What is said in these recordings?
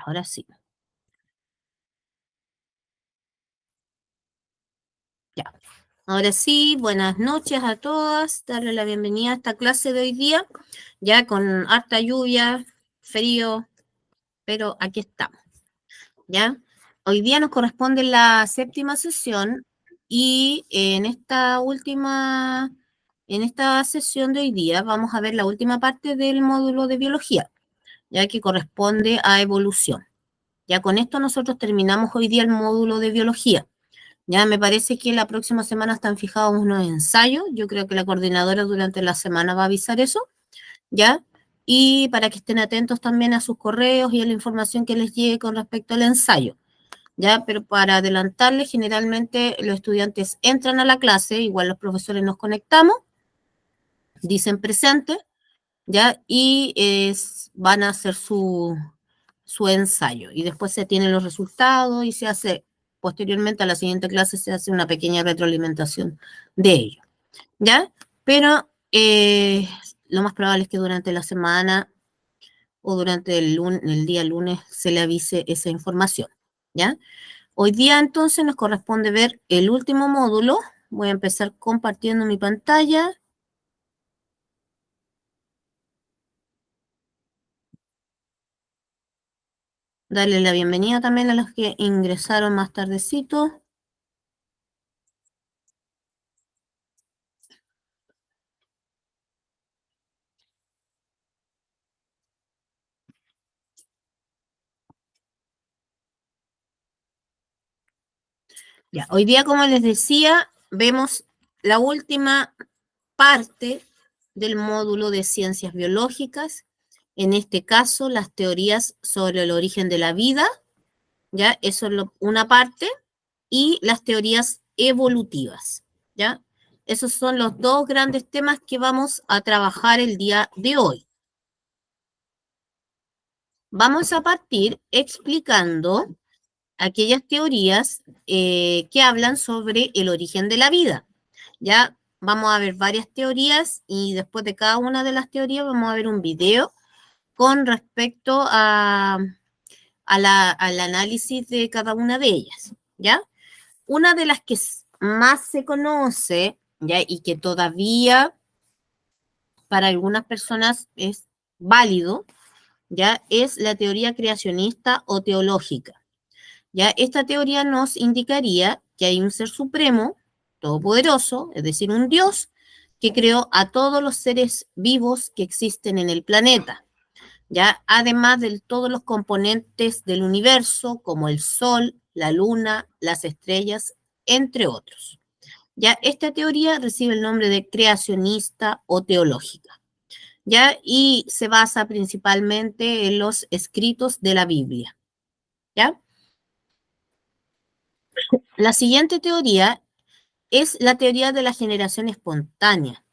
Ahora sí. Ya. Ahora sí, buenas noches a todas. Darle la bienvenida a esta clase de hoy día, ya con harta lluvia, frío, pero aquí estamos, ¿ya? Hoy día nos corresponde la séptima sesión y en esta sesión de hoy día vamos a ver la última parte del módulo de biología, ya que corresponde a evolución. Ya con esto nosotros terminamos hoy día el módulo de biología. Ya me parece que la próxima semana están fijados unos ensayos. Yo creo que la coordinadora durante la semana va a avisar eso, ¿ya? Y para que estén atentos también a sus correos y a la información que les llegue con respecto al ensayo, ¿ya? Pero para adelantarles, generalmente los estudiantes entran a la clase, igual los profesores nos conectamos, dicen presente, ¿ya? Y van a hacer su ensayo. Y después se tienen los resultados y se hace, posteriormente a la siguiente clase, se hace una pequeña retroalimentación de ello, ¿ya? Pero lo más probable es que durante la semana o durante el día lunes se le avise esa información, ¿ya? Hoy día entonces nos corresponde ver el último módulo. Voy a empezar compartiendo mi pantalla. Darle la bienvenida también a los que ingresaron más tardecito. Ya, hoy día, como les decía, vemos la última parte del módulo de ciencias biológicas, en este caso las teorías sobre el origen de la vida, ¿ya? Eso es una parte, y las teorías evolutivas, ¿ya? Esos son los dos grandes temas que vamos a trabajar el día de hoy. Vamos a partir explicando aquellas teorías que hablan sobre el origen de la vida. Ya vamos a ver varias teorías y después de cada una de las teorías vamos a ver un video con respecto al análisis de cada una de ellas, ¿ya? Una de las que más se conoce, ¿ya? Y que todavía para algunas personas es válido, ¿ya? Es la teoría creacionista o teológica. ¿Ya? Esta teoría nos indicaría que hay un ser supremo, todopoderoso, es decir, un Dios, que creó a todos los seres vivos que existen en el planeta, ¿ya? Además de todos los componentes del universo, como el Sol, la Luna, las estrellas, entre otros. ¿Ya? Esta teoría recibe el nombre de creacionista o teológica, ¿ya? Y se basa principalmente en los escritos de la Biblia, ¿ya? La siguiente teoría es la teoría de la generación espontánea.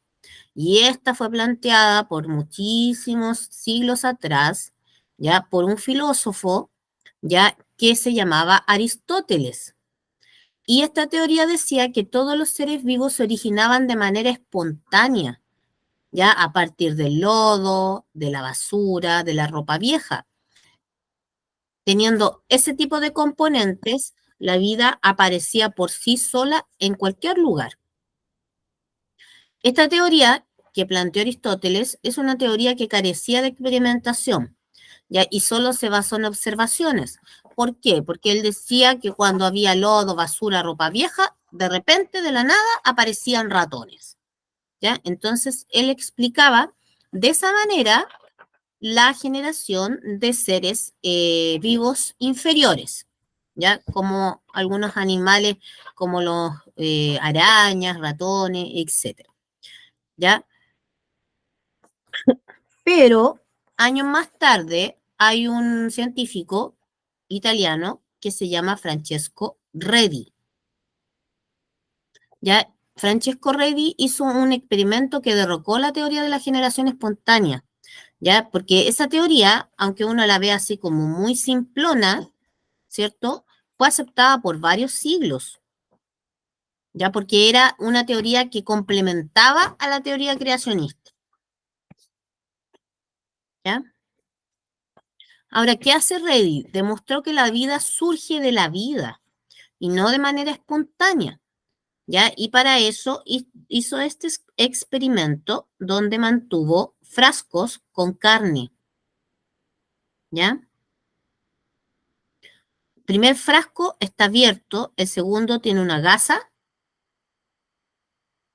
Y esta fue planteada por muchísimos siglos atrás, ya por un filósofo, ya que se llamaba Aristóteles. Y esta teoría decía que todos los seres vivos se originaban de manera espontánea, ya a partir del lodo, de la basura, de la ropa vieja. Teniendo ese tipo de componentes, la vida aparecía por sí sola en cualquier lugar. Esta teoría que planteó Aristóteles es una teoría que carecía de experimentación, ¿ya? Y solo se basó en observaciones. ¿Por qué? Porque él decía que cuando había lodo, basura, ropa vieja, de repente, de la nada, aparecían ratones, ¿ya? Entonces, él explicaba de esa manera la generación de seres vivos inferiores, ¿ya? Como algunos animales, como los arañas, ratones, etcétera. ¿Ya? Pero años más tarde hay un científico italiano que se llama Francesco Redi. ¿Ya? Francesco Redi hizo un experimento que derrocó la teoría de la generación espontánea, ¿ya? Porque esa teoría, aunque uno la ve así como muy simplona, ¿cierto? Fue aceptada por varios siglos, ¿ya? Porque era una teoría que complementaba a la teoría creacionista, ¿ya? Ahora, ¿qué hace Reddy? Demostró que la vida surge de la vida y no de manera espontánea, ¿ya? Y para eso hizo este experimento donde mantuvo frascos con carne, ¿ya? El primer frasco está abierto, el segundo tiene una gasa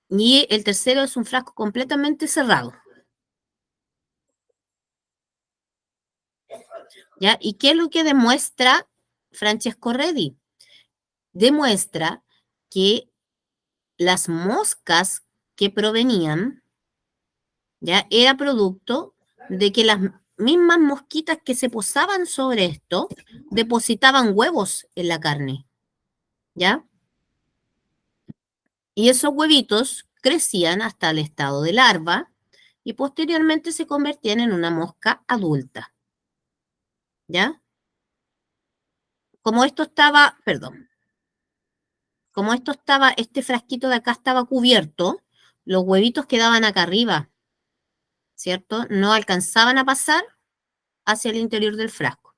y el tercero es un frasco completamente cerrado, ¿ya? ¿Y qué es lo que demuestra Francesco Reddy? Demuestra que las moscas que provenían, ¿ya? Era producto de que las mismas mosquitas que se posaban sobre esto depositaban huevos en la carne, ¿ya? Y esos huevitos crecían hasta el estado de larva y posteriormente se convertían en una mosca adulta, ¿ya? Como esto estaba, perdón, como esto estaba, este frasquito de acá estaba cubierto, los huevitos quedaban acá arriba, ¿cierto? No alcanzaban a pasar hacia el interior del frasco.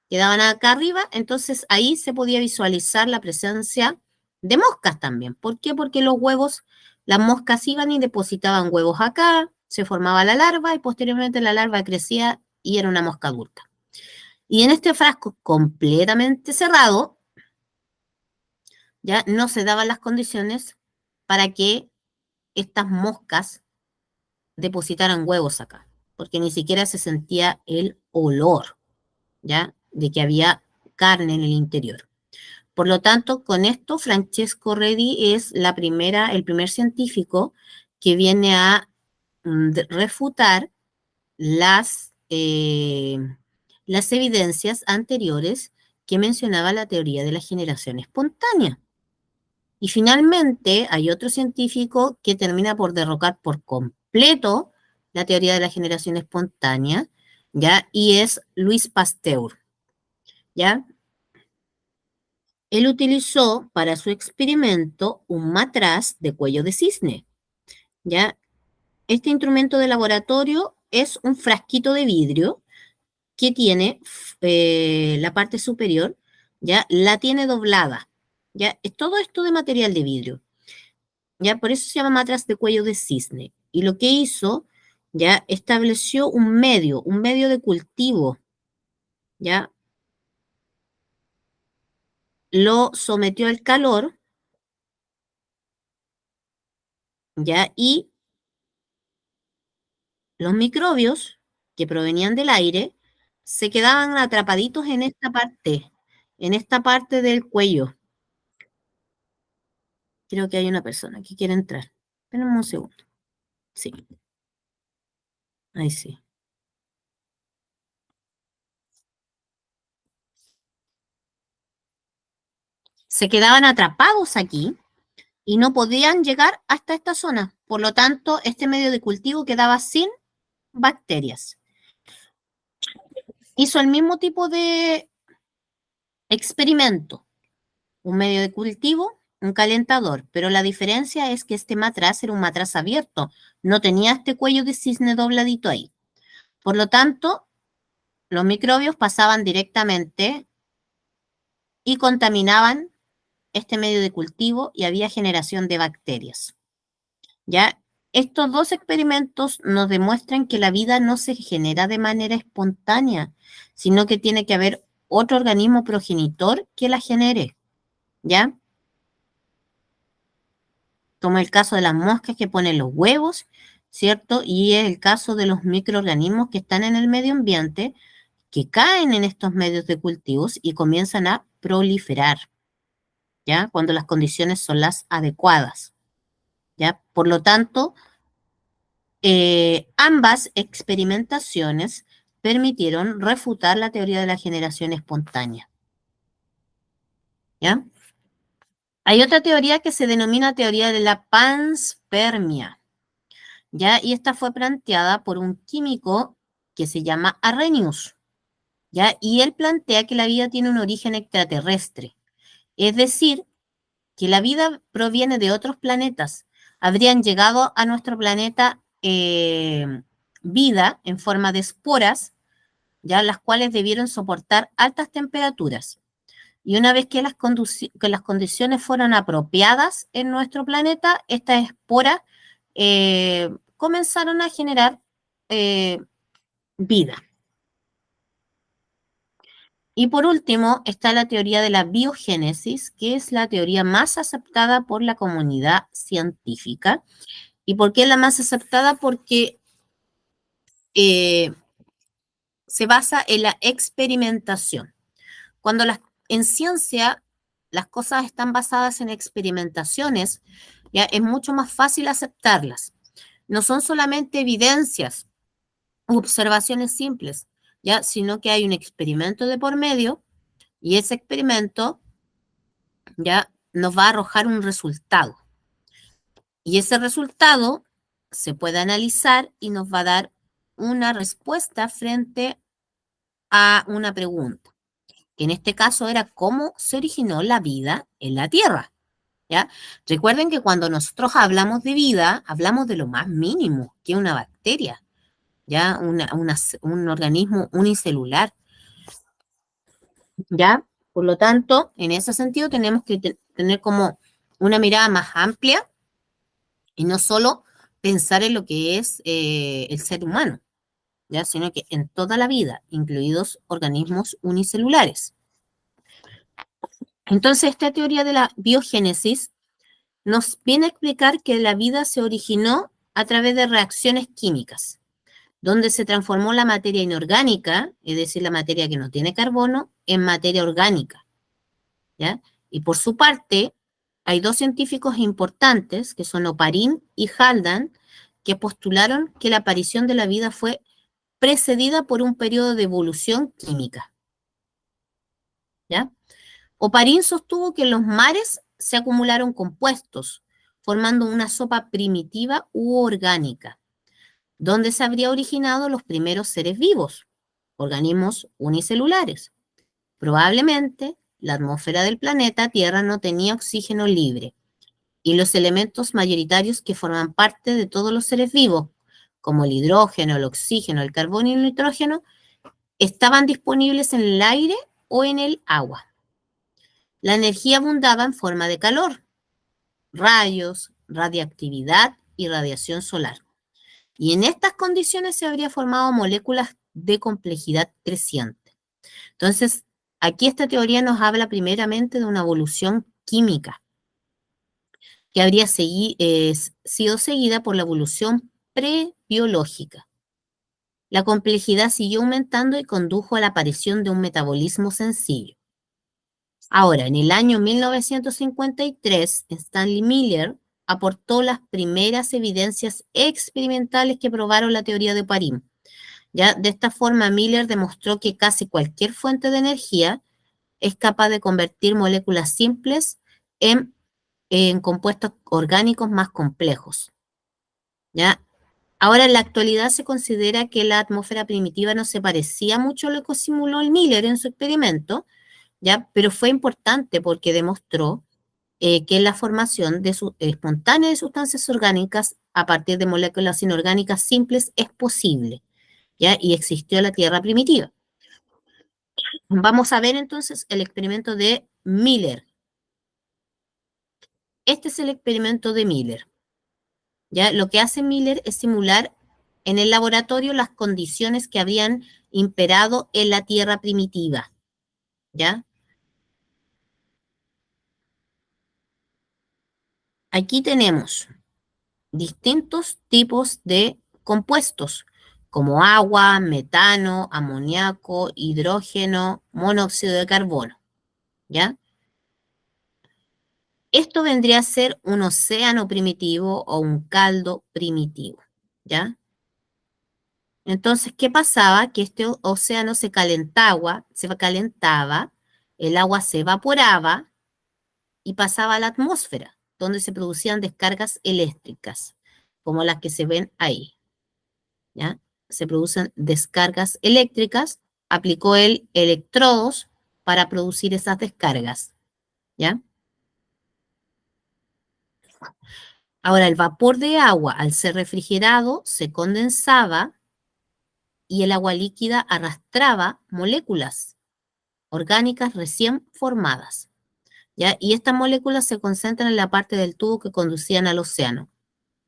Quedaban acá arriba, entonces ahí se podía visualizar la presencia de moscas también. ¿Por qué? Porque los huevos, las moscas iban y depositaban huevos acá, se formaba la larva y posteriormente la larva crecía y era una mosca adulta. Y en este frasco completamente cerrado, ya no se daban las condiciones para que estas moscas depositaran huevos acá, porque ni siquiera se sentía el olor, ¿ya? De que había carne en el interior. Por lo tanto, con esto, Francesco Redi es el primer científico que viene a refutar las evidencias anteriores que mencionaba la teoría de la generación espontánea. Y finalmente hay otro científico que termina por derrocar por completo la teoría de la generación espontánea, ¿ya? Y es Luis Pasteur, ¿ya? Él utilizó para su experimento un matraz de cuello de cisne, ¿ya? Este instrumento de laboratorio es un frasquito de vidrio que tiene la parte superior, ¿ya? La tiene doblada, ¿ya? Es todo esto de material de vidrio, ¿ya? Por eso se llama matraz de cuello de cisne. Y lo que hizo, ¿ya? Estableció un medio de cultivo, ¿ya? Lo sometió al calor, ¿ya? Y los microbios que provenían del aire se quedaban atrapaditos en esta parte del cuello. Creo que hay una persona que quiere entrar. Espérame un segundo. Sí, ahí sí. Se quedaban atrapados aquí y no podían llegar hasta esta zona. Por lo tanto, este medio de cultivo quedaba sin bacterias. Hizo el mismo tipo de experimento, un medio de cultivo, un calentador, pero la diferencia es que este matraz era un matraz abierto, no tenía este cuello de cisne dobladito ahí. Por lo tanto, los microbios pasaban directamente y contaminaban este medio de cultivo y había generación de bacterias. ¿Ya? Estos dos experimentos nos demuestran que la vida no se genera de manera espontánea, sino que tiene que haber otro organismo progenitor que la genere, ¿ya? Como el caso de las moscas que ponen los huevos, ¿cierto? Y es el caso de los microorganismos que están en el medio ambiente, que caen en estos medios de cultivos y comienzan a proliferar, ¿ya? Cuando las condiciones son las adecuadas, ¿ya? Por lo tanto, ambas experimentaciones permitieron refutar la teoría de la generación espontánea, ¿ya? Hay otra teoría que se denomina teoría de la panspermia, ¿ya? Y esta fue planteada por un químico que se llama Arrhenius, ¿ya? Y él plantea que la vida tiene un origen extraterrestre, es decir, que la vida proviene de otros planetas. Habrían llegado a nuestro planeta vida en forma de esporas, ya las cuales debieron soportar altas temperaturas. Y una vez que las condiciones fueron apropiadas en nuestro planeta, estas esporas comenzaron a generar eh, vida. Y por último está la teoría de la biogénesis, que es la teoría más aceptada por la comunidad científica. ¿Y por qué es la más aceptada? Porque eh, se basa en la experimentación. Cuando en ciencia las cosas están basadas en experimentaciones, ya es mucho más fácil aceptarlas. No son solamente evidencias, observaciones simples, ya, sino que hay un experimento de por medio y ese experimento ya nos va a arrojar un resultado. Y ese resultado se puede analizar y nos va a dar una respuesta frente a una pregunta, que en este caso era cómo se originó la vida en la Tierra. ¿Ya? Recuerden que cuando nosotros hablamos de vida, hablamos de lo más mínimo, que es una bacteria, ¿ya? Un organismo unicelular, ¿ya? Por lo tanto, en ese sentido tenemos que tener como una mirada más amplia y no solo pensar en lo que es el ser humano, ¿ya? Sino que en toda la vida, incluidos organismos unicelulares. Entonces, esta teoría de la biogénesis nos viene a explicar que la vida se originó a través de reacciones químicas, donde se transformó la materia inorgánica, es decir, la materia que no tiene carbono, en materia orgánica, ¿ya? Y por su parte, hay dos científicos importantes, que son Oparin y Haldane, que postularon que la aparición de la vida fue precedida por un periodo de evolución química, ¿ya? Oparin sostuvo que en los mares se acumularon compuestos, formando una sopa primitiva u orgánica, donde se habría originado los primeros seres vivos, organismos unicelulares. Probablemente la atmósfera del planeta Tierra no tenía oxígeno libre y los elementos mayoritarios que forman parte de todos los seres vivos, como el hidrógeno, el oxígeno, el carbono y el nitrógeno, estaban disponibles en el aire o en el agua. La energía abundaba en forma de calor, rayos, radiactividad y radiación solar. Y en estas condiciones se habría formado moléculas de complejidad creciente. Entonces, aquí esta teoría nos habla primeramente de una evolución química que habría sido seguida por la evolución prebiológica. La complejidad siguió aumentando y condujo a la aparición de un metabolismo sencillo. Ahora, en el año 1953, Stanley Miller aportó las primeras evidencias experimentales que probaron la teoría de Oparin. ¿Ya? De esta forma, Miller demostró que casi cualquier fuente de energía es capaz de convertir moléculas simples en compuestos orgánicos más complejos. ¿Ya? Ahora, en la actualidad se considera que la atmósfera primitiva no se parecía mucho a lo que simuló el Miller en su experimento, ¿ya? Pero fue importante porque demostró que la formación espontánea de sustancias orgánicas a partir de moléculas inorgánicas simples es posible, ¿ya? Y existió la Tierra primitiva. Vamos a ver entonces el experimento de Miller. Este es el experimento de Miller, ¿ya? Lo que hace Miller es simular en el laboratorio las condiciones que habían imperado en la Tierra primitiva, ¿ya? Aquí tenemos distintos tipos de compuestos, como agua, metano, amoníaco, hidrógeno, monóxido de carbono, ¿ya? Esto vendría a ser un océano primitivo o un caldo primitivo, ¿ya? Entonces, ¿qué pasaba? Que este océano se calentaba, el agua se evaporaba y pasaba a la atmósfera, donde se producían descargas eléctricas, como las que se ven ahí, ¿ya? Se producen descargas eléctricas, aplicó él electrodos para producir esas descargas, ¿ya? Ahora, el vapor de agua, al ser refrigerado, se condensaba y el agua líquida arrastraba moléculas orgánicas recién formadas, ¿ya? Y estas moléculas se concentran en la parte del tubo que conducían al océano.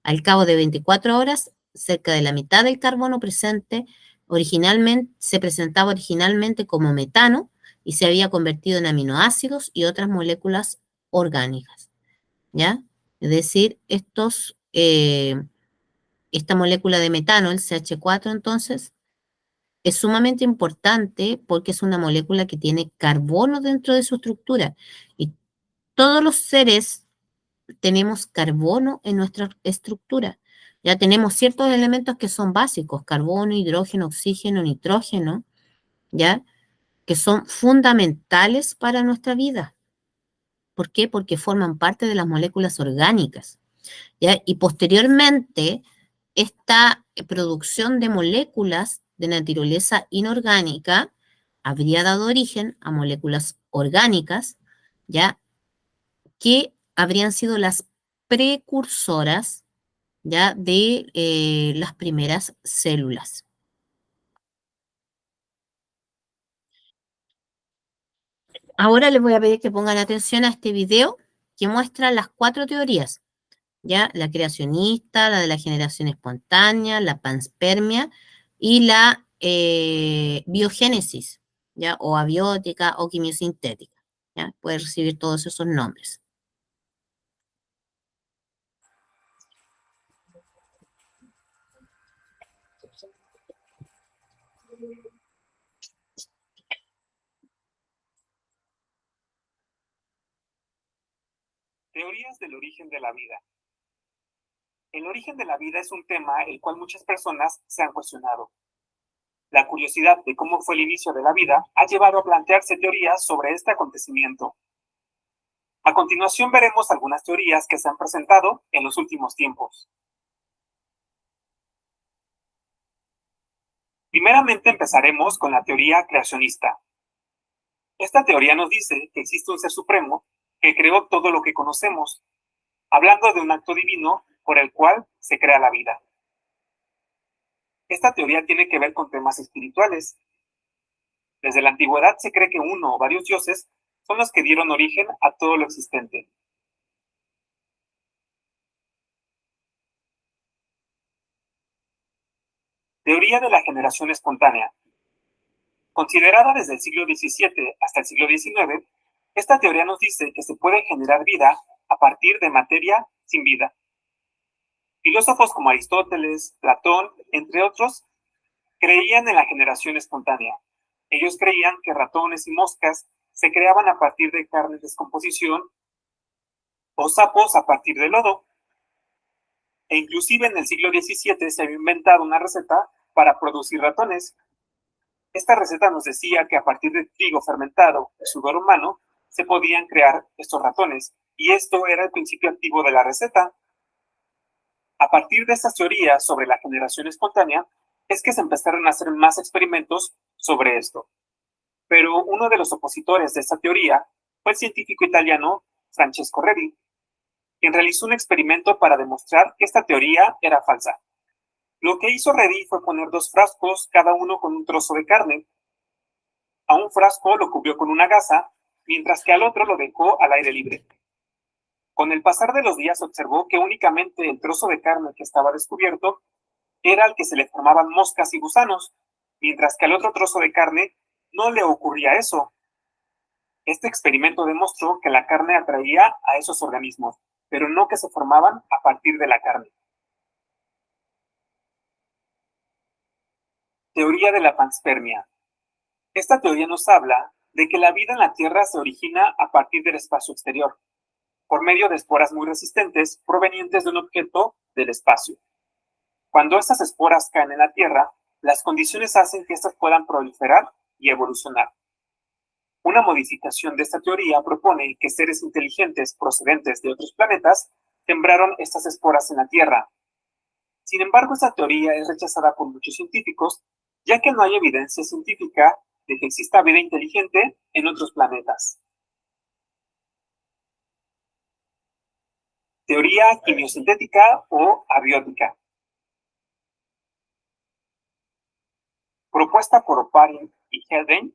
Al cabo de 24 horas, cerca de la mitad del carbono presente originalmente, se presentaba originalmente como metano y se había convertido en aminoácidos y otras moléculas orgánicas, ¿ya? Es decir, esta molécula de metano, el CH4, entonces, es sumamente importante porque es una molécula que tiene carbono dentro de su estructura y todos los seres tenemos carbono en nuestra estructura. Ya tenemos ciertos elementos que son básicos, carbono, hidrógeno, oxígeno, nitrógeno, ¿ya? Que son fundamentales para nuestra vida. ¿Por qué? Porque forman parte de las moléculas orgánicas, ¿ya? Y posteriormente, esta producción de moléculas de naturaleza inorgánica habría dado origen a moléculas orgánicas, ¿ya? Que habrían sido las precursoras, ¿ya? De las primeras células. Ahora les voy a pedir que pongan atención a este video que muestra las cuatro teorías, ¿ya? La creacionista, la de la generación espontánea, la panspermia y la biogénesis, ¿ya? O abiótica o quimiosintética, ¿ya? Puede recibir todos esos nombres. Teorías del origen de la vida. El origen de la vida es un tema el cual muchas personas se han cuestionado. La curiosidad de cómo fue el inicio de la vida ha llevado a plantearse teorías sobre este acontecimiento. A continuación veremos algunas teorías que se han presentado en los últimos tiempos. Primeramente empezaremos con la teoría creacionista. Esta teoría nos dice que existe un ser supremo que creó todo lo que conocemos, hablando de un acto divino por el cual se crea la vida. Esta teoría tiene que ver con temas espirituales. Desde la antigüedad se cree que uno o varios dioses son los que dieron origen a todo lo existente. Teoría de la generación espontánea. Considerada desde el siglo XVII hasta el siglo XIX, esta teoría nos dice que se puede generar vida a partir de materia sin vida. Filósofos como Aristóteles, Platón, entre otros, creían en la generación espontánea. Ellos creían que ratones y moscas se creaban a partir de carne en descomposición o sapos a partir de lodo. E inclusive en el siglo XVII se había inventado una receta para producir ratones. Esta receta nos decía que a partir de trigo fermentado y sudor humano se podían crear estos ratones, y esto era el principio activo de la receta. A partir de estas teorías sobre la generación espontánea, es que se empezaron a hacer más experimentos sobre esto. Pero uno de los opositores de esta teoría fue el científico italiano Francesco Redi, quien realizó un experimento para demostrar que esta teoría era falsa. Lo que hizo Redi fue poner dos frascos, cada uno con un trozo de carne. A un frasco lo cubrió con una gasa, mientras que al otro lo dejó al aire libre. Con el pasar de los días observó que únicamente el trozo de carne que estaba descubierto era al que se le formaban moscas y gusanos, mientras que al otro trozo de carne no le ocurría eso. Este experimento demostró que la carne atraía a esos organismos, pero no que se formaban a partir de la carne. Teoría de la panspermia. Esta teoría nos habla de que la vida en la Tierra se origina a partir del espacio exterior, por medio de esporas muy resistentes provenientes de un objeto del espacio. Cuando estas esporas caen en la Tierra, las condiciones hacen que éstas puedan proliferar y evolucionar. Una modificación de esta teoría propone que seres inteligentes procedentes de otros planetas sembraron estas esporas en la Tierra. Sin embargo, esta teoría es rechazada por muchos científicos, ya que no hay evidencia científica de que exista vida inteligente en otros planetas. Teoría quimiosintética o abiótica. propuesta por Oparin y Haldane,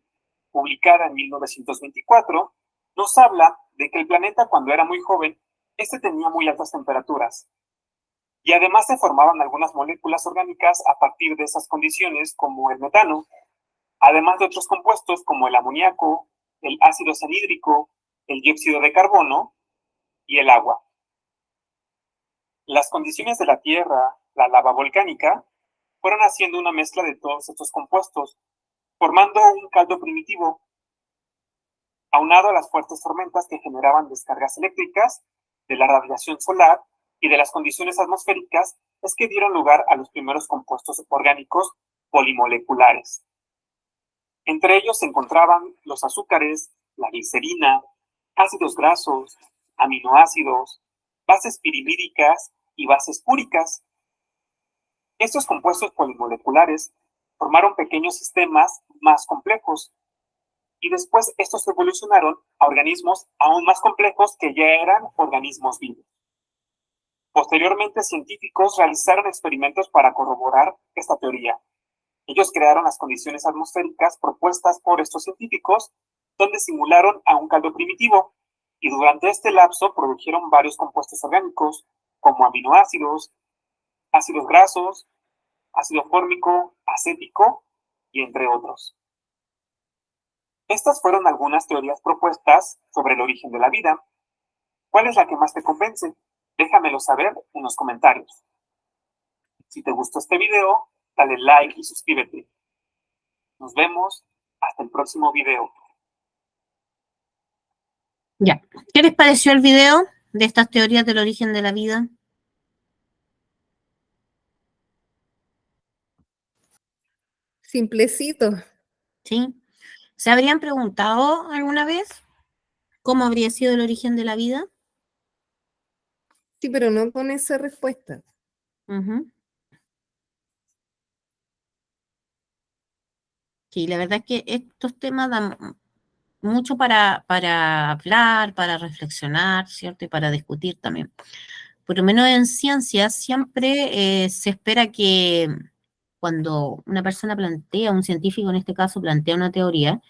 publicada en 1924, nos habla de que el planeta cuando era muy joven, este tenía muy altas temperaturas. Y además se formaban algunas moléculas orgánicas a partir de esas condiciones, como el metano, además de otros compuestos como el amoníaco, el ácido cianhídrico, el dióxido de carbono y el agua. Las condiciones de la Tierra, la lava volcánica, fueron haciendo una mezcla de todos estos compuestos, formando un caldo primitivo, aunado a las fuertes tormentas que generaban descargas eléctricas, de la radiación solar y de las condiciones atmosféricas, es que dieron lugar a los primeros compuestos orgánicos polimoleculares. Entre ellos se encontraban los azúcares, la glicerina, ácidos grasos, aminoácidos, bases pirimídicas y bases púricas. Estos compuestos polimoleculares formaron pequeños sistemas más complejos y después estos evolucionaron a organismos aún más complejos que ya eran organismos vivos. Posteriormente, científicos realizaron experimentos para corroborar esta teoría. Ellos crearon las condiciones atmosféricas propuestas por estos científicos, donde simularon a un caldo primitivo, y durante este lapso produjeron varios compuestos orgánicos, como aminoácidos, ácidos grasos, ácido fórmico, acético, y entre otros. Estas fueron algunas teorías propuestas sobre el origen de la vida. ¿Cuál es la que más te convence? Déjamelo saber en los comentarios. Si te gustó este video, dale like y suscríbete. Nos vemos hasta el próximo video. Ya. ¿Qué les pareció el video de estas teorías del origen de la vida? Simplecito. ¿Sí? ¿Se habrían preguntado alguna vez cómo habría sido el origen de la vida? Sí, pero no con esa respuesta. Ujú. Sí, la verdad es que estos temas dan mucho para hablar, para reflexionar, ¿cierto? Y para discutir también. Por lo menos en ciencias siempre se espera que cuando una persona plantea, un científico en este caso plantea una teoría,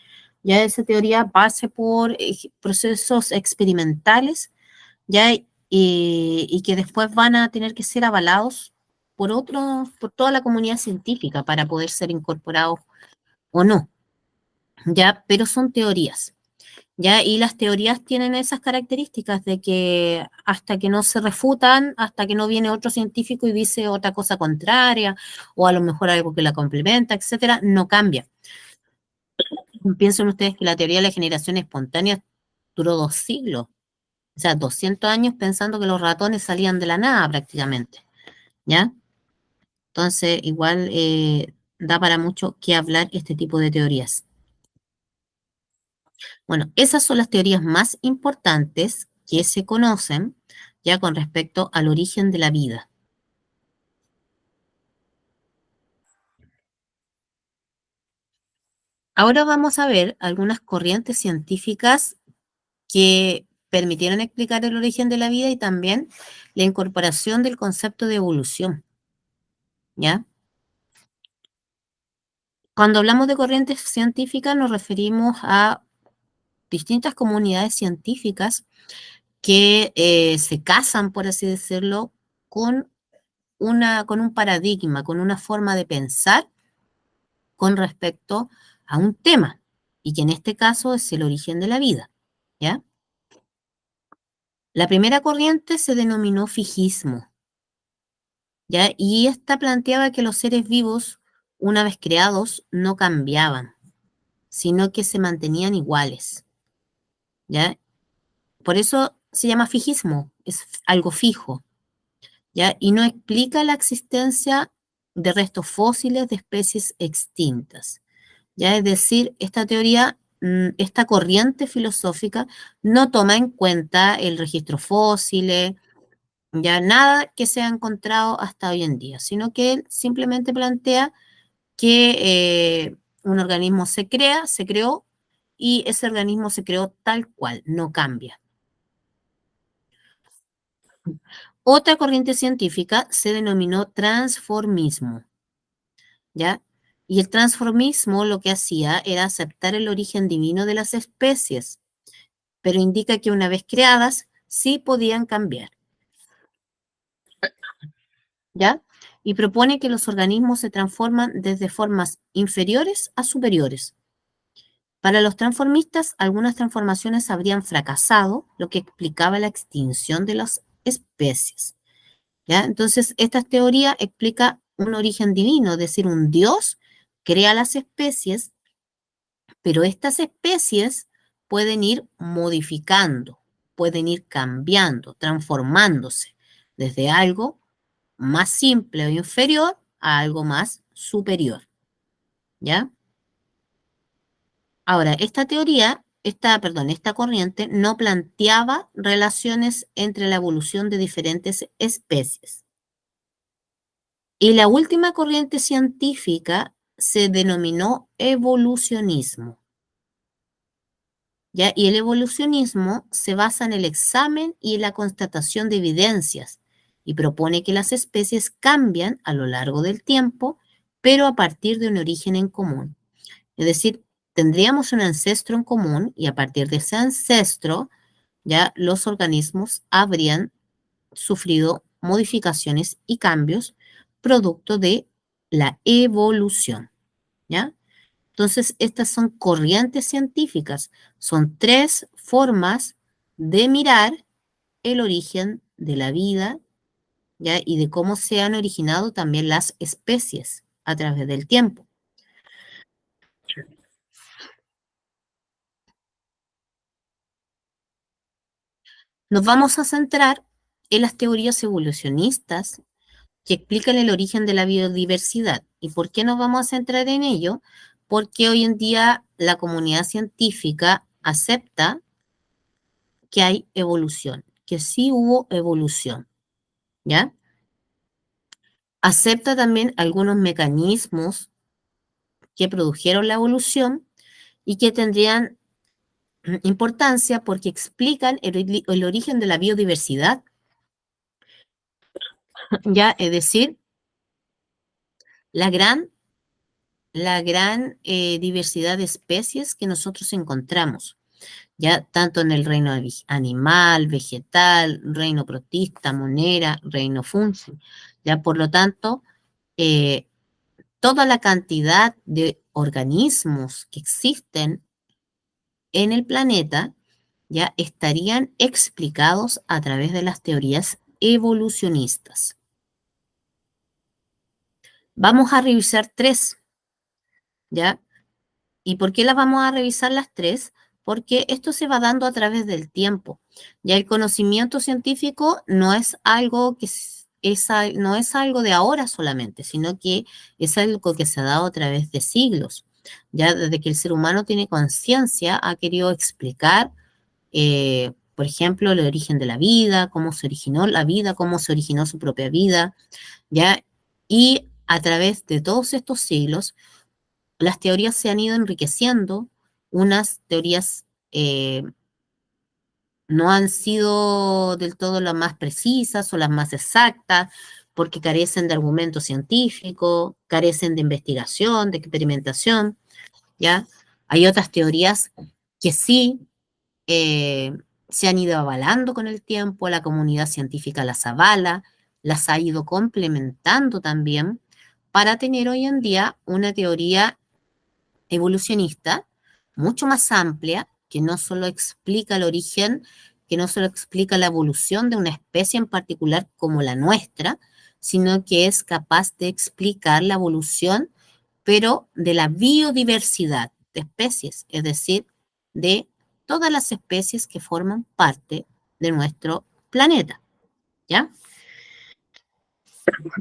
ya esa teoría pase por procesos experimentales, ya y que después van a tener que ser avalados por otros, por toda la comunidad científica para poder ser incorporados o no, ya, pero son teorías. ¿Ya? Y las teorías tienen esas características de que hasta que no se refutan, hasta que no viene otro científico y dice otra cosa contraria, o a lo mejor algo que la complementa, etcétera, no cambia. Piensen ustedes que la teoría de la generación espontánea duró 2 siglos, o sea, 200 años pensando que los ratones salían de la nada prácticamente, ¿ya? Entonces, igual da para mucho que hablar este tipo de teorías. Bueno, esas son las teorías más importantes que se conocen ya con respecto al origen de la vida. Ahora vamos a ver algunas corrientes científicas que permitieron explicar el origen de la vida y también la incorporación del concepto de evolución, ¿ya? Cuando hablamos de corrientes científicas nos referimos a distintas comunidades científicas que se casan, por así decirlo, con con un paradigma, con una forma de pensar con respecto a un tema, y que en este caso es el origen de la vida, ¿ya? La primera corriente se denominó fijismo, ¿ya? Y esta planteaba que los seres vivos, una vez creados, no cambiaban, sino que se mantenían iguales, ¿ya? Por eso se llama fijismo, es algo fijo, ¿ya? Y no explica la existencia de restos fósiles de especies extintas. ¿Ya? Es decir, esta teoría, esta corriente filosófica no toma en cuenta el registro fósiles, ya nada que se ha encontrado hasta hoy en día, sino que él simplemente plantea que un organismo se crea, se creó, y ese organismo se creó tal cual, no cambia. Otra corriente científica se denominó transformismo, ¿ya? Y el transformismo lo que hacía era aceptar el origen divino de las especies, pero indica que una vez creadas, sí podían cambiar. ¿Ya? Y propone que los organismos se transforman desde formas inferiores a superiores. Para los transformistas, algunas transformaciones habrían fracasado, lo que explicaba la extinción de las especies. ¿Ya? Entonces, esta teoría explica un origen divino, es decir, un Dios crea las especies, pero estas especies pueden ir modificando, pueden ir cambiando, transformándose desde algo más simple o inferior a algo más superior. ¿Ya? Ahora, esta corriente no planteaba relaciones entre la evolución de diferentes especies. Y la última corriente científica se denominó evolucionismo. ¿Ya? Y el evolucionismo se basa en el examen y en la constatación de evidencias y propone que las especies cambian a lo largo del tiempo, pero a partir de un origen en común. Es decir, tendríamos un ancestro en común y a partir de ese ancestro, ya los organismos habrían sufrido modificaciones y cambios producto de la evolución, ¿ya? Entonces, estas son corrientes científicas, son tres formas de mirar el origen de la vida, ¿ya? Y de cómo se han originado también las especies a través del tiempo. Nos vamos a centrar en las teorías evolucionistas que explican el origen de la biodiversidad. ¿Y por qué nos vamos a centrar en ello? Porque hoy en día la comunidad científica acepta que hay evolución, que sí hubo evolución, ¿ya? Acepta también algunos mecanismos que produjeron la evolución y que tendrían importancia porque explican el origen de la biodiversidad, ¿ya? Es decir, la gran diversidad de especies que nosotros encontramos, ya tanto en el reino animal, vegetal, reino protista, monera, reino fungi, ya por lo tanto, eh, toda la cantidad de organismos que existen en el planeta ya estarían explicados a través de las teorías evolucionistas. Vamos a revisar tres, ¿ya? ¿Y por qué las vamos a revisar las tres? Porque esto se va dando a través del tiempo. Ya el conocimiento científico no es algo no es algo de ahora solamente, sino que es algo que se ha dado a través de siglos. Ya desde que el ser humano tiene conciencia, ha querido explicar, por ejemplo, el origen de la vida, cómo se originó la vida, cómo se originó su propia vida, ¿ya? Y a través de todos estos siglos, las teorías se han ido enriqueciendo, unas teorías no han sido del todo las más precisas o las más exactas, porque carecen de argumento científico, carecen de investigación, de experimentación, ¿ya? Hay otras teorías que sí se han ido avalando con el tiempo, la comunidad científica las avala, las ha ido complementando también para tener hoy en día una teoría evolucionista mucho más amplia, que no solo explica el origen, que no solo explica la evolución de una especie en particular como la nuestra, sino que es capaz de explicar la evolución, pero de la biodiversidad de especies, es decir, de todas las especies que forman parte de nuestro planeta, ¿ya?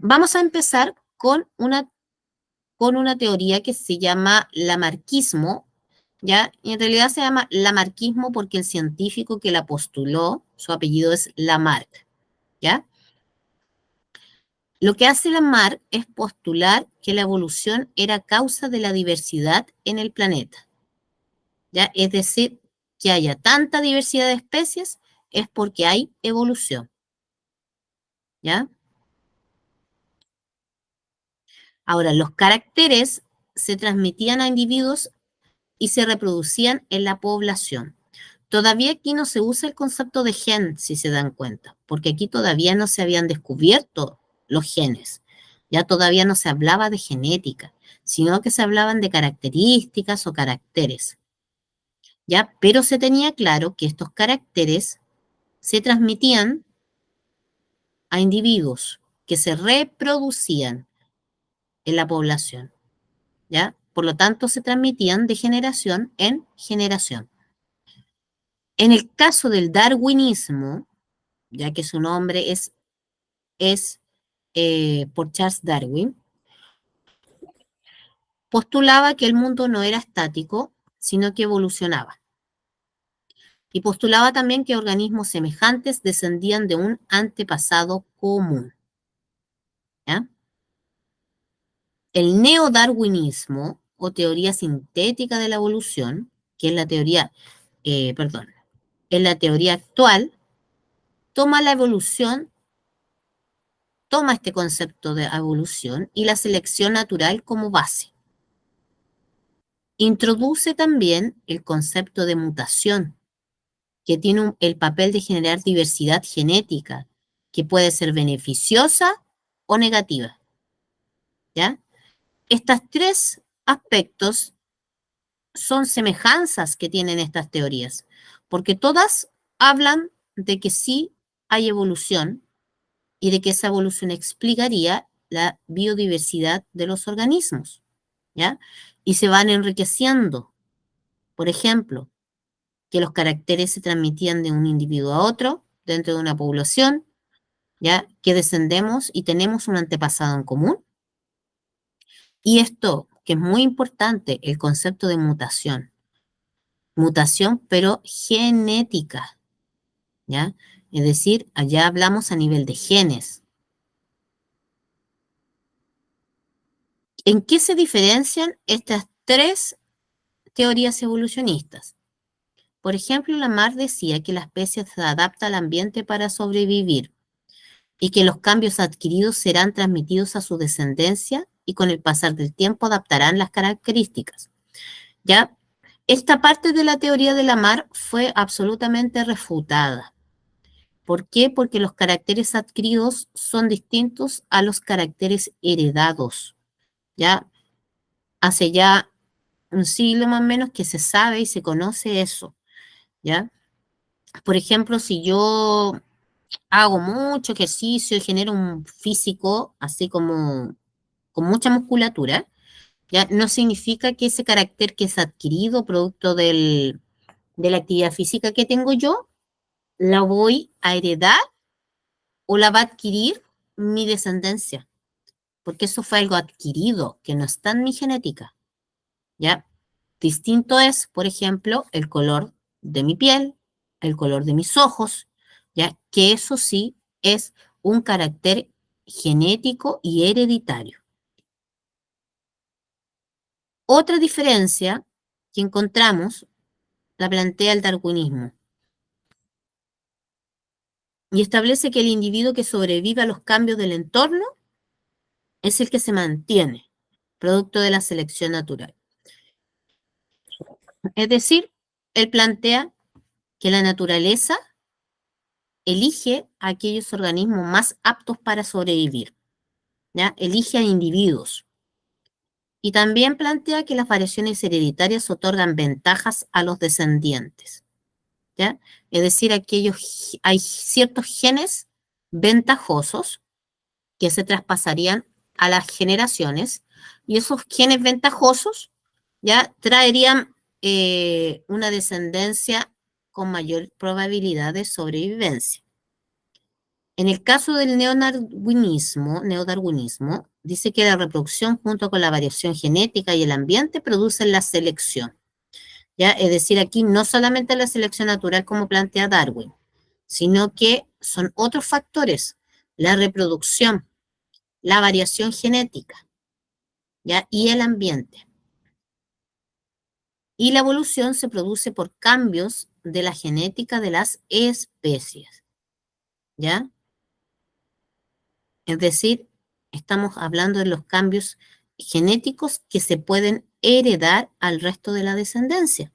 Vamos a empezar con una teoría que se llama lamarquismo, ¿ya? Y en realidad se llama lamarquismo porque el científico que la postuló, su apellido es Lamarck, ¿ya? Lo que hace Lamarck es postular que la evolución era causa de la diversidad en el planeta, ¿ya? Es decir, que haya tanta diversidad de especies es porque hay evolución, ¿ya? Ahora, los caracteres se transmitían a individuos y se reproducían en la población. Todavía aquí no se usa el concepto de gen, si se dan cuenta, porque aquí todavía no se habían descubierto los genes. Ya todavía no se hablaba de genética, sino que se hablaban de características o caracteres. ¿Ya? Pero se tenía claro que estos caracteres se transmitían a individuos que se reproducían en la población. ¿Ya? Por lo tanto, se transmitían de generación en generación. En el caso del darwinismo, ya que su nombre es por Charles Darwin, postulaba que el mundo no era estático, sino que evolucionaba. Y postulaba también que organismos semejantes descendían de un antepasado común. ¿Ya? El neodarwinismo, o teoría sintética de la evolución, que es la teoría, es la teoría actual, toma la evolución, toma este concepto de evolución y la selección natural como base. Introduce también el concepto de mutación, que tiene el papel de generar diversidad genética, que puede ser beneficiosa o negativa. ¿Ya? Estos tres aspectos son semejanzas que tienen estas teorías, porque todas hablan de que sí hay evolución y de que esa evolución explicaría la biodiversidad de los organismos, ¿ya? Y se van enriqueciendo. Por ejemplo, que los caracteres se transmitían de un individuo a otro dentro de una población, ¿ya? Que descendemos y tenemos un antepasado en común. Y esto, que es muy importante, el concepto de mutación. Mutación, pero genética, ¿ya? Es decir, allá hablamos a nivel de genes. ¿En qué se diferencian estas tres teorías evolucionistas? Por ejemplo, Lamarck decía que la especie se adapta al ambiente para sobrevivir y que los cambios adquiridos serán transmitidos a su descendencia y con el pasar del tiempo adaptarán las características. ¿Ya? Esta parte de la teoría de Lamarck fue absolutamente refutada. ¿Por qué? Porque los caracteres adquiridos son distintos a los caracteres heredados. ¿Ya? Hace ya un siglo más o menos que se sabe y se conoce eso. ¿Ya? Por ejemplo, si yo hago mucho ejercicio y genero un físico así como con mucha musculatura, ya no significa que ese carácter que es adquirido producto de la actividad física que tengo yo, la voy a heredar o la va a adquirir mi descendencia, porque eso fue algo adquirido que no está en mi genética, ¿ya? Distinto es, por ejemplo, el color de mi piel, el color de mis ojos, ¿ya? Que eso sí es un carácter genético y hereditario. Otra diferencia que encontramos la plantea el darwinismo y establece que el individuo que sobrevive a los cambios del entorno es el que se mantiene, producto de la selección natural. Es decir, él plantea que la naturaleza elige a aquellos organismos más aptos para sobrevivir, ¿ya? Elige a individuos. Y también plantea que las variaciones hereditarias otorgan ventajas a los descendientes, ¿ya? Es decir, hay ciertos genes ventajosos que se traspasarían a las generaciones y esos genes ventajosos ya traerían una descendencia con mayor probabilidad de sobrevivencia. En el caso del neodarwinismo, dice que la reproducción junto con la variación genética y el ambiente producen la selección. ¿Ya? Es decir, aquí no solamente la selección natural como plantea Darwin, sino que son otros factores, la reproducción, la variación genética, ¿ya? Y el ambiente. Y la evolución se produce por cambios de la genética de las especies, ¿ya? Es decir, estamos hablando de los cambios genéticos que se pueden heredar al resto de la descendencia,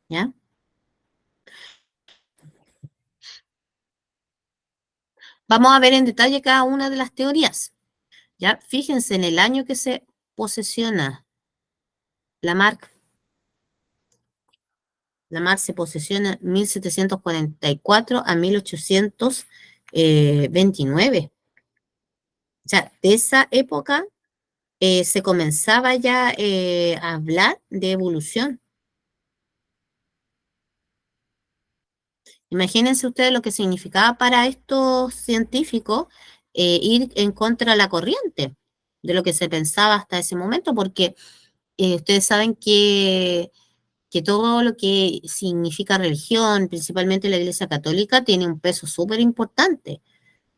¿ya? Vamos a ver en detalle cada una de las teorías, ¿ya? Fíjense en el año que se posesiona Lamarck. Lamarck se posesiona 1744 a 1829. O sea, de esa época se comenzaba ya a hablar de evolución. Imagínense ustedes lo que significaba para estos científicos ir en contra de la corriente de lo que se pensaba hasta ese momento, porque ustedes saben que todo lo que significa religión, principalmente la Iglesia Católica, tiene un peso súper importante,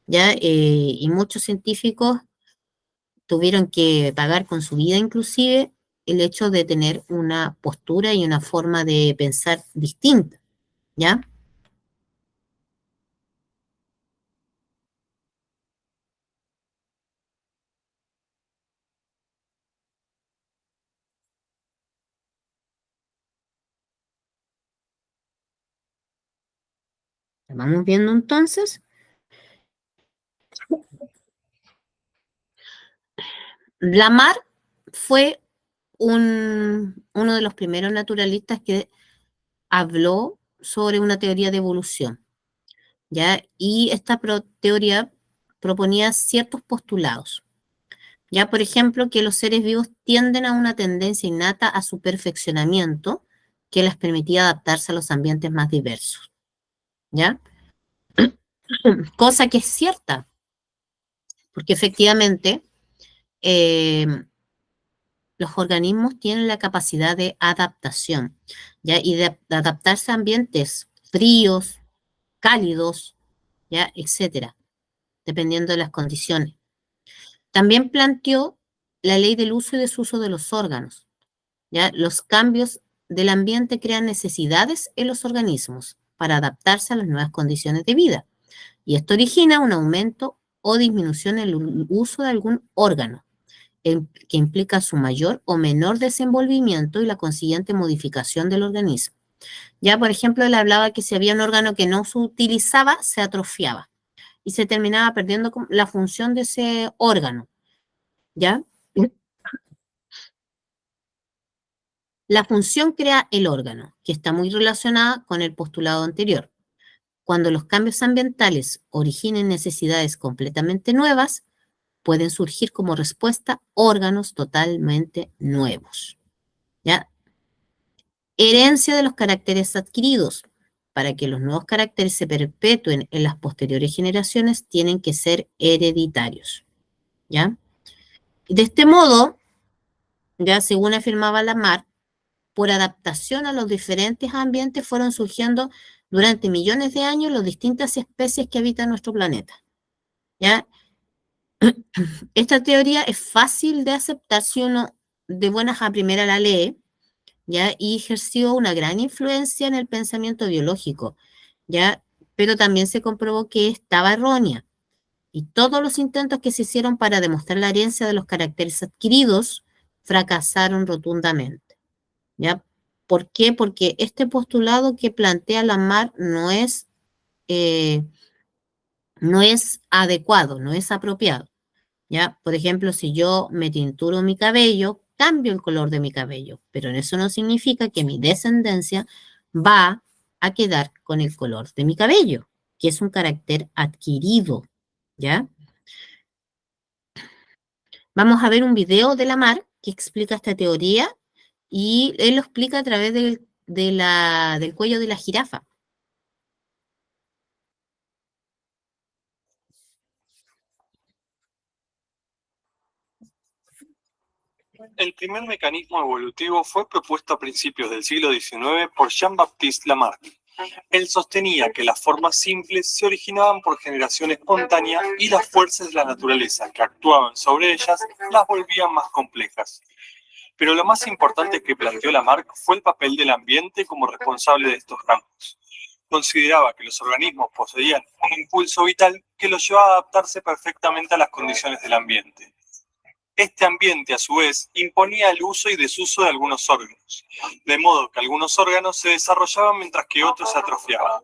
¿ya? Y muchos científicos tuvieron que pagar con su vida inclusive el hecho de tener una postura y una forma de pensar distinta, ¿ya? Vamos viendo entonces. Lamarck fue uno de los primeros naturalistas que habló sobre una teoría de evolución, ¿ya? Y esta teoría proponía ciertos postulados, ¿ya? Por ejemplo, que los seres vivos tienden a una tendencia innata a su perfeccionamiento que les permitía adaptarse a los ambientes más diversos, ¿ya? Cosa que es cierta, porque efectivamente eh, los organismos tienen la capacidad de adaptación, ¿ya? Y de adaptarse a ambientes fríos, cálidos, ¿ya? Etcétera, dependiendo de las condiciones. También planteó la ley del uso y desuso de los órganos, ¿ya? Los cambios del ambiente crean necesidades en los organismos para adaptarse a las nuevas condiciones de vida. Y esto origina un aumento o disminución en el uso de algún órgano, que implica su mayor o menor desenvolvimiento y la consiguiente modificación del organismo. Ya, por ejemplo, él hablaba que si había un órgano que no se utilizaba, se atrofiaba y se terminaba perdiendo la función de ese órgano, ¿ya? La función crea el órgano, que está muy relacionada con el postulado anterior. Cuando los cambios ambientales originen necesidades completamente nuevas, pueden surgir como respuesta órganos totalmente nuevos, ¿ya? Herencia de los caracteres adquiridos. Para que los nuevos caracteres se perpetúen en las posteriores generaciones, tienen que ser hereditarios, ¿ya? Y de este modo, ya según afirmaba Lamarck, por adaptación a los diferentes ambientes fueron surgiendo durante millones de años las distintas especies que habitan nuestro planeta, ¿ya? Esta teoría es fácil de aceptar si uno de buenas a primera la lee, ¿ya? Y ejerció una gran influencia en el pensamiento biológico, ¿ya? Pero también se comprobó que estaba errónea. Y todos los intentos que se hicieron para demostrar la herencia de los caracteres adquiridos fracasaron rotundamente, ¿ya? ¿Por qué? Porque este postulado que plantea Lamarck eh, no es adecuado, no es apropiado, ¿ya? Por ejemplo, si yo me tinturo mi cabello, cambio el color de mi cabello, pero eso no significa que mi descendencia va a quedar con el color de mi cabello, que es un carácter adquirido, ¿ya? Vamos a ver un video de Lamarck que explica esta teoría y él lo explica a través del cuello de la jirafa. El primer mecanismo evolutivo fue propuesto a principios del siglo XIX por Jean-Baptiste Lamarck. Él sostenía que las formas simples se originaban por generación espontánea y las fuerzas de la naturaleza que actuaban sobre ellas las volvían más complejas. Pero lo más importante que planteó Lamarck fue el papel del ambiente como responsable de estos cambios. Consideraba que los organismos poseían un impulso vital que los llevaba a adaptarse perfectamente a las condiciones del ambiente. Este ambiente, a su vez, imponía el uso y desuso de algunos órganos, de modo que algunos órganos se desarrollaban mientras que otros se atrofiaban.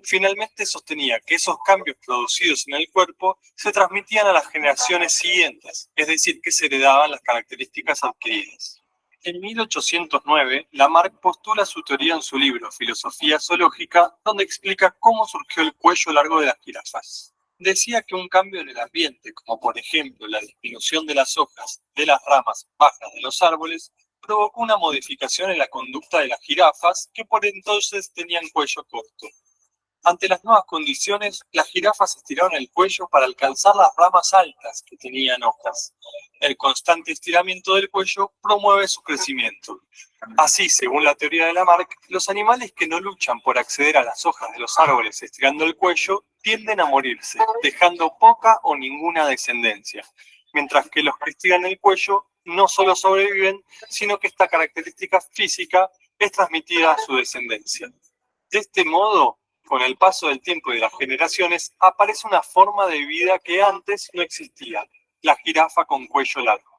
Finalmente sostenía que esos cambios producidos en el cuerpo se transmitían a las generaciones siguientes, es decir, que se heredaban las características adquiridas. En 1809, Lamarck postula su teoría en su libro Filosofía zoológica, donde explica cómo surgió el cuello largo de las jirafas. Decía que un cambio en el ambiente, como por ejemplo la disminución de las hojas de las ramas bajas de los árboles, provocó una modificación en la conducta de las jirafas, que por entonces tenían cuello corto. Ante las nuevas condiciones, las jirafas estiraron el cuello para alcanzar las ramas altas que tenían hojas. El constante estiramiento del cuello promueve su crecimiento. Así, según la teoría de Lamarck, los animales que no luchan por acceder a las hojas de los árboles estirando el cuello tienden a morirse, dejando poca o ninguna descendencia, mientras que los que estiran el cuello no solo sobreviven, sino que esta característica física es transmitida a su descendencia. De este modo, con el paso del tiempo y de las generaciones, aparece una forma de vida que antes no existía, la jirafa con cuello largo.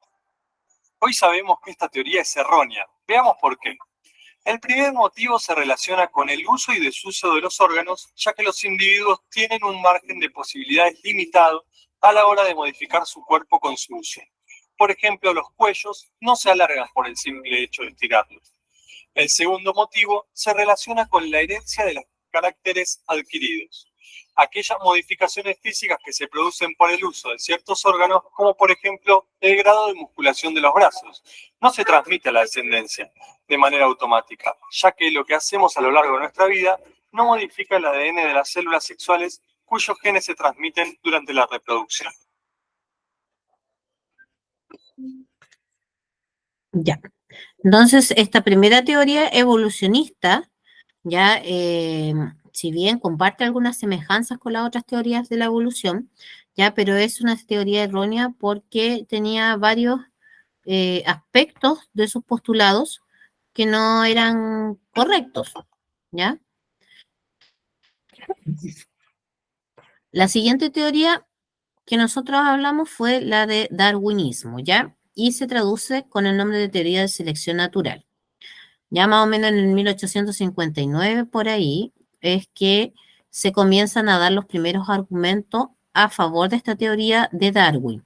Hoy sabemos que esta teoría es errónea. Veamos por qué. El primer motivo se relaciona con el uso y desuso de los órganos, ya que los individuos tienen un margen de posibilidades limitado a la hora de modificar su cuerpo con su uso. Por ejemplo, los cuellos no se alargan por el simple hecho de estirarlos. El segundo motivo se relaciona con la herencia de los caracteres adquiridos. Aquellas modificaciones físicas que se producen por el uso de ciertos órganos, como por ejemplo el grado de musculación de los brazos, no se transmite a la descendencia de manera automática, ya que lo que hacemos a lo largo de nuestra vida no modifica el ADN de las células sexuales cuyos genes se transmiten durante la reproducción. Ya. Entonces, esta primera teoría evolucionista, ya, si bien comparte algunas semejanzas con las otras teorías de la evolución, ya, pero es una teoría errónea porque tenía varios aspectos de sus postulados que no eran correctos, ¿ya? La siguiente teoría que nosotros hablamos fue la de darwinismo, ¿ya? Y se traduce con el nombre de teoría de selección natural. Ya más o menos en el 1859, por ahí, es que se comienzan a dar los primeros argumentos a favor de esta teoría de Darwin,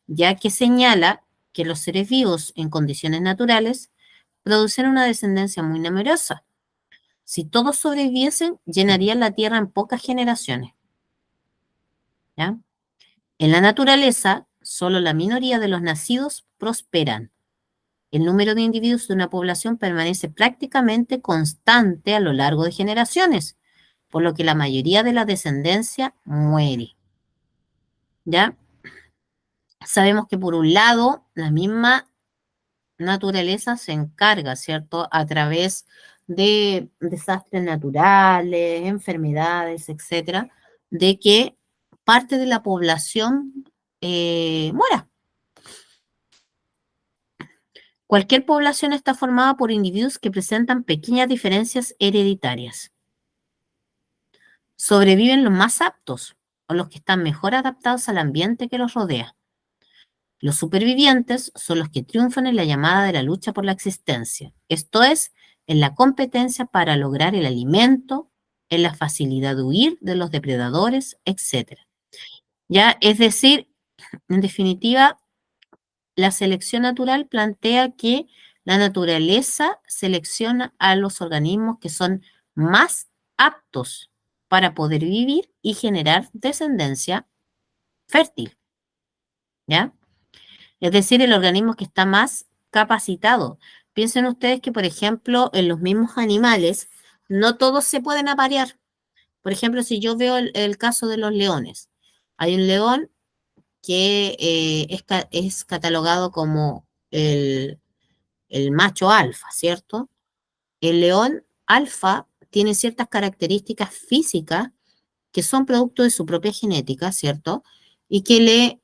ya que señala que los seres vivos en condiciones naturales producen una descendencia muy numerosa. Si todos sobreviviesen, llenarían la Tierra en pocas generaciones. ¿Ya? En la naturaleza, solo la minoría de los nacidos prosperan. El número de individuos de una población permanece prácticamente constante a lo largo de generaciones, por lo que la mayoría de la descendencia muere. ¿Ya? Sabemos que por un lado, la misma naturaleza se encarga, ¿cierto? A través de desastres naturales, enfermedades, etcétera, de que parte de la población muera. Cualquier población está formada por individuos que presentan pequeñas diferencias hereditarias. Sobreviven los más aptos o los que están mejor adaptados al ambiente que los rodea. Los supervivientes son los que triunfan en la llamada de la lucha por la existencia, esto es, en la competencia para lograr el alimento, en la facilidad de huir de los depredadores, etc. Ya, es decir, en definitiva, la selección natural plantea que la naturaleza selecciona a los organismos que son más aptos para poder vivir y generar descendencia fértil, ¿ya? Es decir, el organismo que está más capacitado. Piensen ustedes que, por ejemplo, en los mismos animales, no todos se pueden aparear. Por ejemplo, si yo veo el caso de los leones, hay un león que es catalogado como el macho alfa, ¿cierto? El león alfa tiene ciertas características físicas que son producto de su propia genética, ¿cierto? Y que le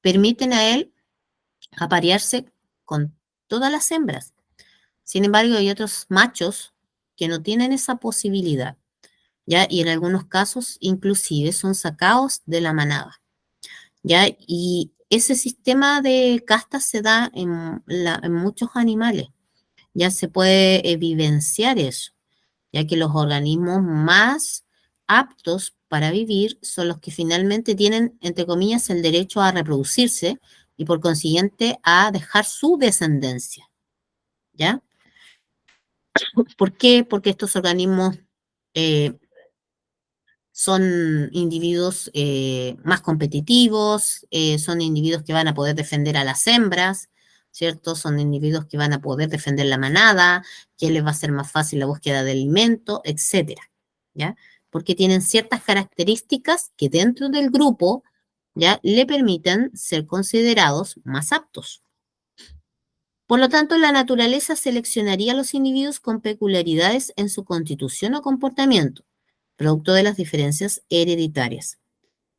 permiten a él aparearse con todas las hembras. Sin embargo, hay otros machos que no tienen esa posibilidad, ¿ya? Y en algunos casos, inclusive, son sacados de la manada, ¿ya? Y ese sistema de castas se da en muchos animales. Ya se puede evidenciar eso, ya que los organismos más aptos para vivir son los que finalmente tienen, entre comillas, el derecho a reproducirse y por consiguiente a dejar su descendencia, ¿ya? ¿Por qué? Porque estos organismos eh, son individuos más competitivos, son individuos que van a poder defender a las hembras, ¿cierto? Son individuos que van a poder defender la manada, que les va a ser más fácil la búsqueda de alimento, etcétera, ¿ya? Porque tienen ciertas características que dentro del grupo, ¿ya? Le permiten ser considerados más aptos. Por lo tanto, la naturaleza seleccionaría a los individuos con peculiaridades en su constitución o comportamiento, producto de las diferencias hereditarias.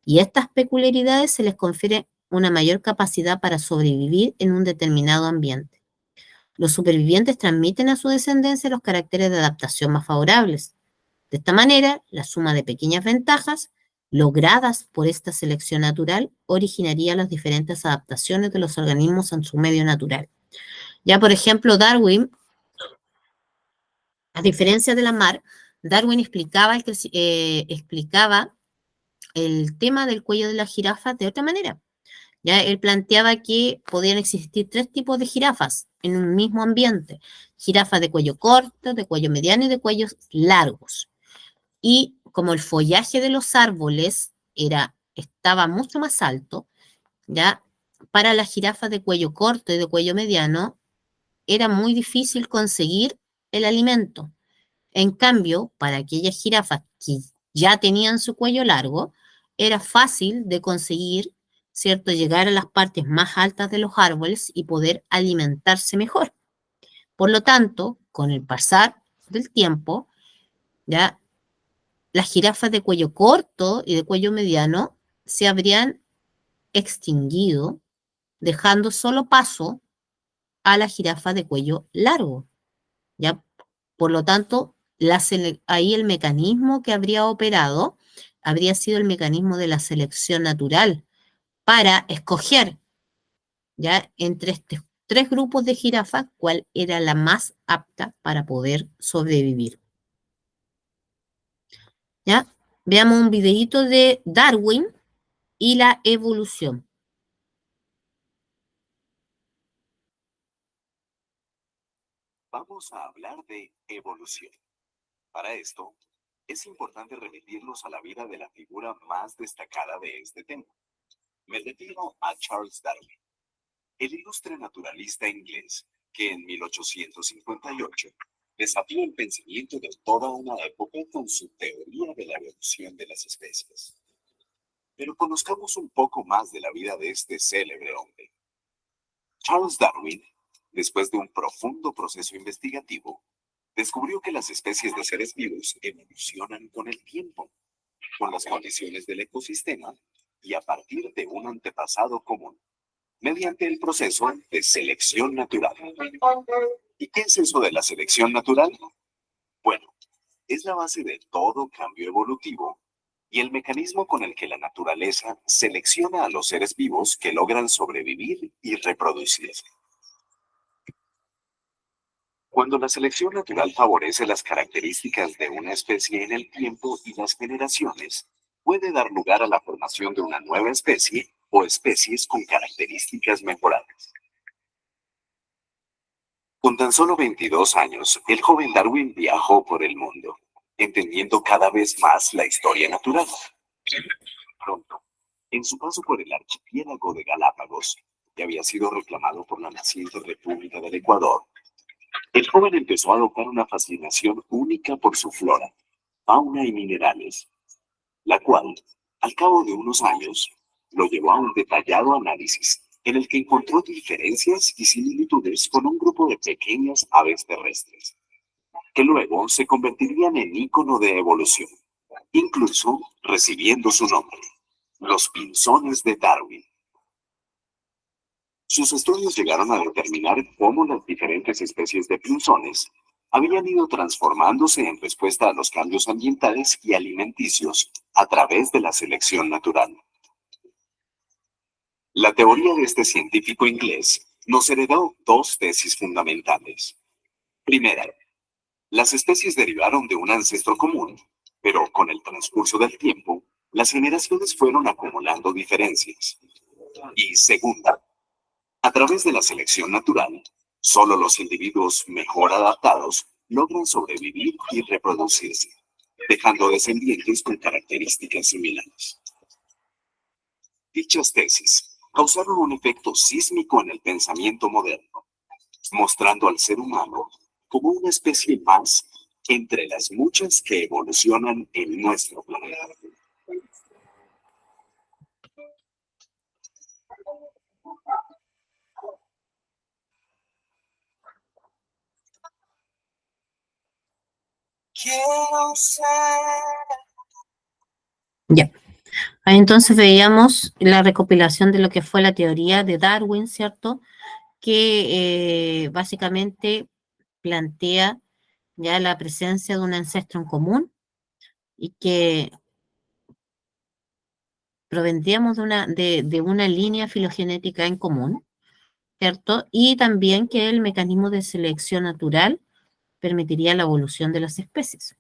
Y a estas peculiaridades se les confiere una mayor capacidad para sobrevivir en un determinado ambiente. Los supervivientes transmiten a su descendencia los caracteres de adaptación más favorables. De esta manera, la suma de pequeñas ventajas logradas por esta selección natural originaría las diferentes adaptaciones de los organismos en su medio natural. Ya, por ejemplo, Darwin, a diferencia de Lamarck, Darwin explicaba el tema del cuello de la jirafa de otra manera. Ya él planteaba que podían existir 3 tipos de jirafas en un mismo ambiente: jirafas de cuello corto, de cuello mediano y de cuellos largos. Y como el follaje de los árboles estaba mucho más alto, ya para las jirafas de cuello corto y de cuello mediano era muy difícil conseguir el alimento. En cambio, para aquellas jirafas que ya tenían su cuello largo, era fácil de conseguir, ¿cierto?, llegar a las partes más altas de los árboles y poder alimentarse mejor. Por lo tanto, con el pasar del tiempo, ya las jirafas de cuello corto y de cuello mediano se habrían extinguido, dejando solo paso a la jirafa de cuello largo. ¿Ya? Por lo tanto, ahí el mecanismo que habría operado habría sido el mecanismo de la selección natural para escoger, ¿ya?, entre estos 3 grupos de jirafas cuál era la más apta para poder sobrevivir. ¿Ya? Veamos un videíto de Darwin y la evolución. Vamos a hablar de evolución. Para esto, es importante remitirnos a la vida de la figura más destacada de este tema. Me refiero a Charles Darwin, el ilustre naturalista inglés que en 1858 desafió el pensamiento de toda una época con su teoría de la evolución de las especies. Pero conozcamos un poco más de la vida de este célebre hombre. Charles Darwin, después de un profundo proceso investigativo, descubrió que las especies de seres vivos evolucionan con el tiempo, con las condiciones del ecosistema y a partir de un antepasado común, mediante el proceso de selección natural. ¿Y qué es eso de la selección natural? Bueno, es la base de todo cambio evolutivo y el mecanismo con el que la naturaleza selecciona a los seres vivos que logran sobrevivir y reproducirse. Cuando la selección natural favorece las características de una especie en el tiempo y las generaciones, puede dar lugar a la formación de una nueva especie o especies con características mejoradas. Con tan solo 22 años, el joven Darwin viajó por el mundo, entendiendo cada vez más la historia natural. Pronto, en su paso por el archipiélago de Galápagos, que había sido reclamado por la naciente República del Ecuador, el joven empezó a adoptar una fascinación única por su flora, fauna y minerales, la cual, al cabo de unos años, lo llevó a un detallado análisis en el que encontró diferencias y similitudes con un grupo de pequeñas aves terrestres, que luego se convertirían en ícono de evolución, incluso recibiendo su nombre, los pinzones de Darwin. Sus estudios llegaron a determinar cómo las diferentes especies de pinzones habían ido transformándose en respuesta a los cambios ambientales y alimenticios a través de la selección natural. La teoría de este científico inglés nos heredó dos tesis fundamentales. Primera, las especies derivaron de un ancestro común, pero con el transcurso del tiempo, las generaciones fueron acumulando diferencias. Y segunda, a través de la selección natural, solo los individuos mejor adaptados logran sobrevivir y reproducirse, dejando descendientes con características similares. Dichas tesis causaron un efecto sísmico en el pensamiento moderno, mostrando al ser humano como una especie más entre las muchas que evolucionan en nuestro planeta. Ya. Ahí entonces veíamos la recopilación de lo que fue la teoría de Darwin, ¿cierto? Que básicamente plantea ya la presencia de un ancestro en común y que provendríamos de una línea filogenética en común, ¿cierto? Y también que el mecanismo de selección natural permitiría la evolución de las especies.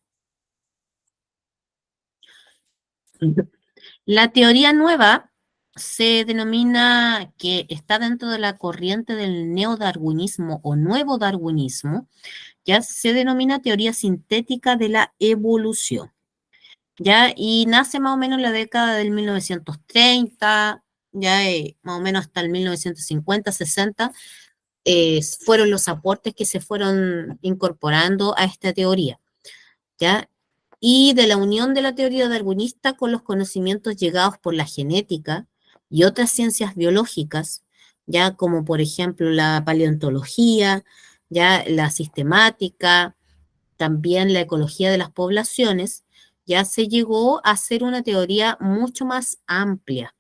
La teoría nueva se denomina, que está dentro de la corriente del neodarwinismo o nuevo darwinismo, ya se denomina teoría sintética de la evolución, ya, y nace más o menos en la década del 1930, ya más o menos hasta el 1950, 60, fueron los aportes que se fueron incorporando a esta teoría, ¿ya? Y de la unión de la teoría darwinista con los conocimientos llegados por la genética y otras ciencias biológicas, ya como por ejemplo la paleontología, ya la sistemática, también la ecología de las poblaciones, ya se llegó a hacer una teoría mucho más amplia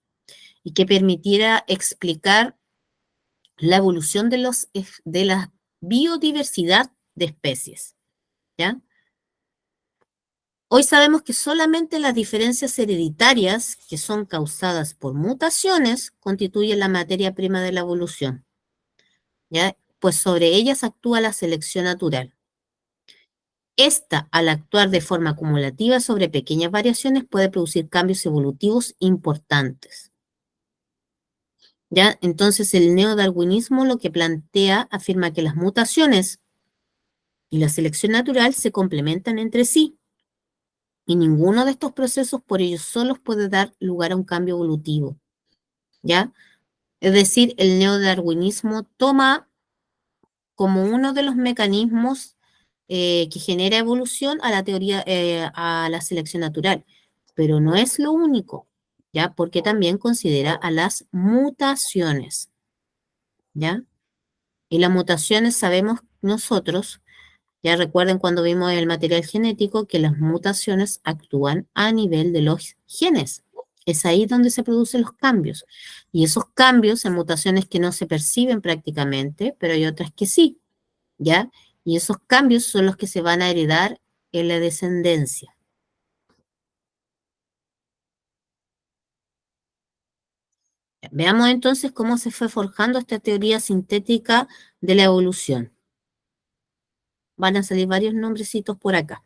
y que permitiera explicar la evolución de la biodiversidad de especies, ¿ya? Hoy sabemos que solamente las diferencias hereditarias, que son causadas por mutaciones, constituyen la materia prima de la evolución, ¿ya? Pues sobre ellas actúa la selección natural. Esta, al actuar de forma acumulativa sobre pequeñas variaciones, puede producir cambios evolutivos importantes, ¿ya? Entonces, el neodarwinismo lo que plantea, afirma que las mutaciones y la selección natural se complementan entre sí, y ninguno de estos procesos por ellos solos puede dar lugar a un cambio evolutivo, ¿ya? Es decir, el neodarwinismo toma como uno de los mecanismos que genera evolución a la teoría, a la selección natural, pero no es lo único, ¿ya? Porque también considera a las mutaciones, ¿ya? Y las mutaciones sabemos nosotros, ya recuerden cuando vimos el material genético, que las mutaciones actúan a nivel de los genes. Es ahí donde se producen los cambios. Y esos cambios en mutaciones que no se perciben prácticamente, pero hay otras que sí, ¿ya? Y esos cambios son los que se van a heredar en la descendencia. Veamos entonces cómo se fue forjando esta teoría sintética de la evolución. Van a salir varios nombrecitos por acá.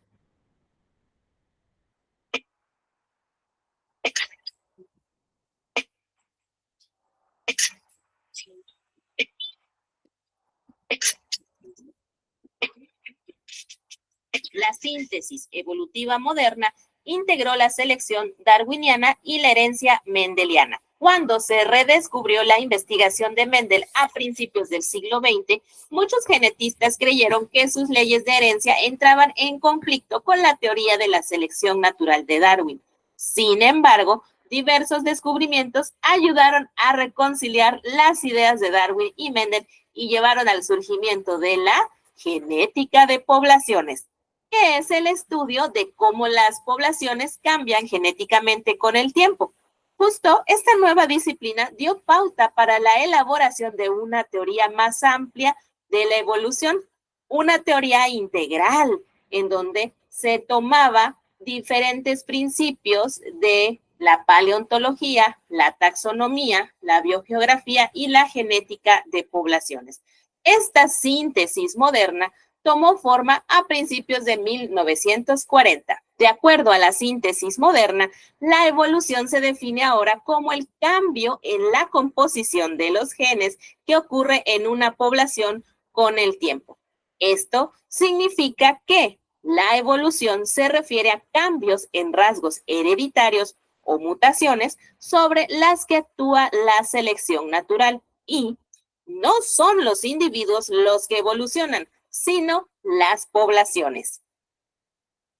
La síntesis evolutiva moderna integró la selección darwiniana y la herencia mendeliana. Cuando se redescubrió la investigación de Mendel a principios del siglo XX, muchos genetistas creyeron que sus leyes de herencia entraban en conflicto con la teoría de la selección natural de Darwin. Sin embargo, diversos descubrimientos ayudaron a reconciliar las ideas de Darwin y Mendel y llevaron al surgimiento de la genética de poblaciones, que es el estudio de cómo las poblaciones cambian genéticamente con el tiempo. Justo esta nueva disciplina dio pauta para la elaboración de una teoría más amplia de la evolución, una teoría integral, en donde se tomaba diferentes principios de la paleontología, la taxonomía, la biogeografía y la genética de poblaciones. Esta síntesis moderna tomó forma a principios de 1940. De acuerdo a la síntesis moderna, la evolución se define ahora como el cambio en la composición de los genes que ocurre en una población con el tiempo. Esto significa que la evolución se refiere a cambios en rasgos hereditarios o mutaciones sobre las que actúa la selección natural y no son los individuos los que evolucionan, sino las poblaciones.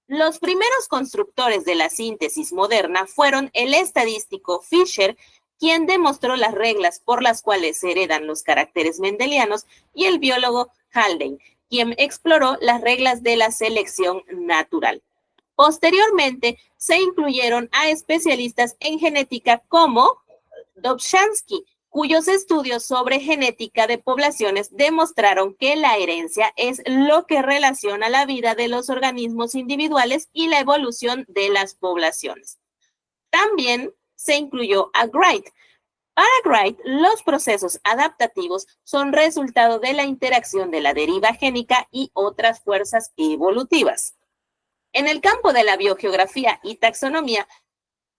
Los primeros constructores de la síntesis moderna fueron el estadístico Fisher, quien demostró las reglas por las cuales se heredan los caracteres mendelianos, y el biólogo Haldane, quien exploró las reglas de la selección natural. Posteriormente, se incluyeron a especialistas en genética como Dobzhansky, cuyos estudios sobre genética de poblaciones demostraron que la herencia es lo que relaciona la vida de los organismos individuales y la evolución de las poblaciones. También se incluyó a Wright. Para Wright, los procesos adaptativos son resultado de la interacción de la deriva génica y otras fuerzas evolutivas. En el campo de la biogeografía y taxonomía,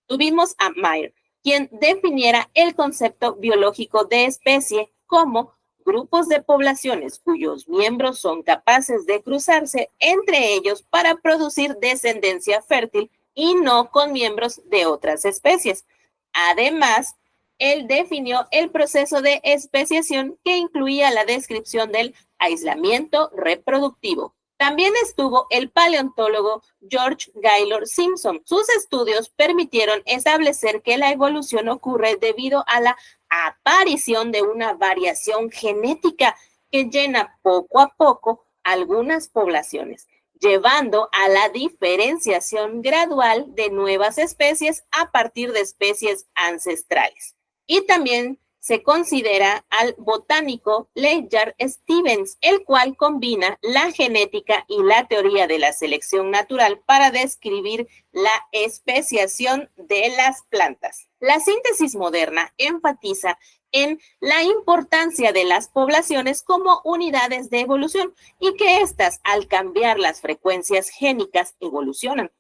tuvimos a Meyer, quien definiera el concepto biológico de especie como grupos de poblaciones cuyos miembros son capaces de cruzarse entre ellos para producir descendencia fértil y no con miembros de otras especies. Además, él definió el proceso de especiación que incluía la descripción del aislamiento reproductivo. También estuvo el paleontólogo George Gaylord Simpson. Sus estudios permitieron establecer que la evolución ocurre debido a la aparición de una variación genética que llena poco a poco algunas poblaciones, llevando a la diferenciación gradual de nuevas especies a partir de especies ancestrales. Y también se considera al botánico Ledyard Stevens, el cual combina la genética y la teoría de la selección natural para describir la especiación de las plantas. La síntesis moderna enfatiza en la importancia de las poblaciones como unidades de evolución y que éstas, al cambiar las frecuencias génicas, evolucionan,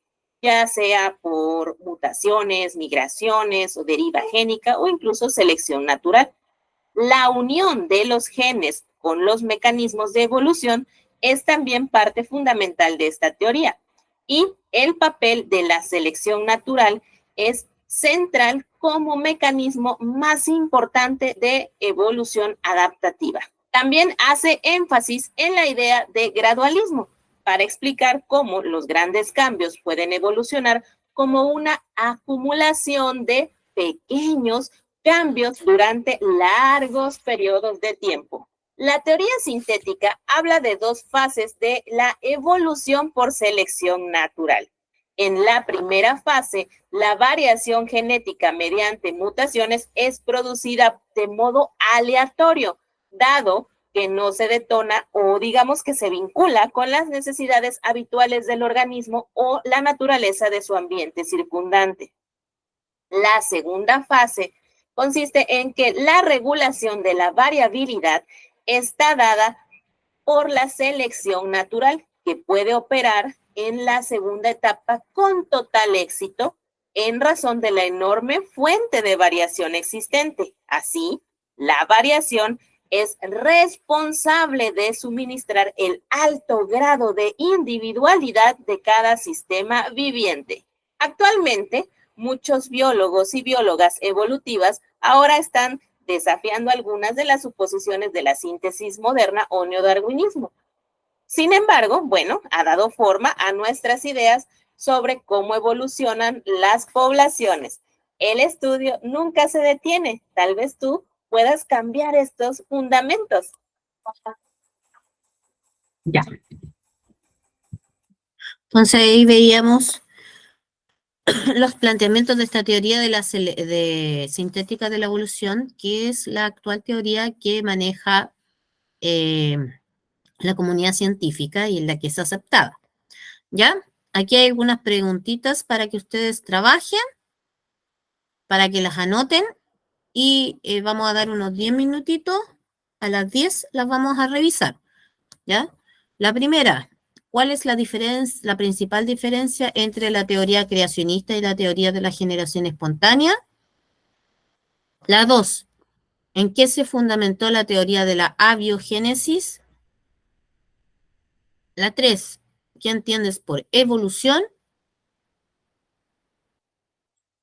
ya sea por mutaciones, migraciones o deriva génica o incluso selección natural. La unión de los genes con los mecanismos de evolución es también parte fundamental de esta teoría y el papel de la selección natural es central como mecanismo más importante de evolución adaptativa. También hace énfasis en la idea de gradualismo para explicar cómo los grandes cambios pueden evolucionar como una acumulación de pequeños cambios durante largos periodos de tiempo. La teoría sintética habla de dos fases de la evolución por selección natural. En la primera fase, la variación genética mediante mutaciones es producida de modo aleatorio, dado que no se detona o digamos que se vincula con las necesidades habituales del organismo o la naturaleza de su ambiente circundante. La segunda fase consiste en que la regulación de la variabilidad está dada por la selección natural, que puede operar en la segunda etapa con total éxito en razón de la enorme fuente de variación existente. Así, la variación es responsable de suministrar el alto grado de individualidad de cada sistema viviente. Actualmente, muchos biólogos y biólogas evolutivas ahora están desafiando algunas de las suposiciones de la síntesis moderna o neodarwinismo. Sin embargo, bueno, ha dado forma a nuestras ideas sobre cómo evolucionan las poblaciones. El estudio nunca se detiene. Tal vez tú puedas cambiar estos fundamentos. Ya. Entonces ahí veíamos los planteamientos de esta teoría de sintética de la evolución, que es la actual teoría que maneja la comunidad científica y en la que es aceptada. ¿Ya? Aquí hay algunas preguntitas para que ustedes trabajen para que las anoten y vamos a dar unos 10 minutitos. A las 10 las vamos a revisar, ¿ya? La primera, ¿cuál es la diferencia, la principal diferencia entre la teoría creacionista y la teoría de la generación espontánea? La 2, ¿en qué se fundamentó la teoría de la abiogénesis? La 3, ¿qué entiendes por evolución?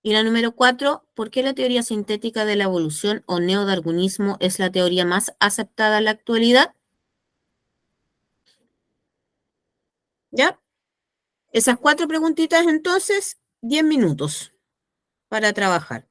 Y la número 4, ¿por qué la teoría sintética de la evolución o neodarwinismo es la teoría más aceptada en la actualidad? ¿Ya? Esas 4 preguntitas entonces, 10 minutos para trabajar.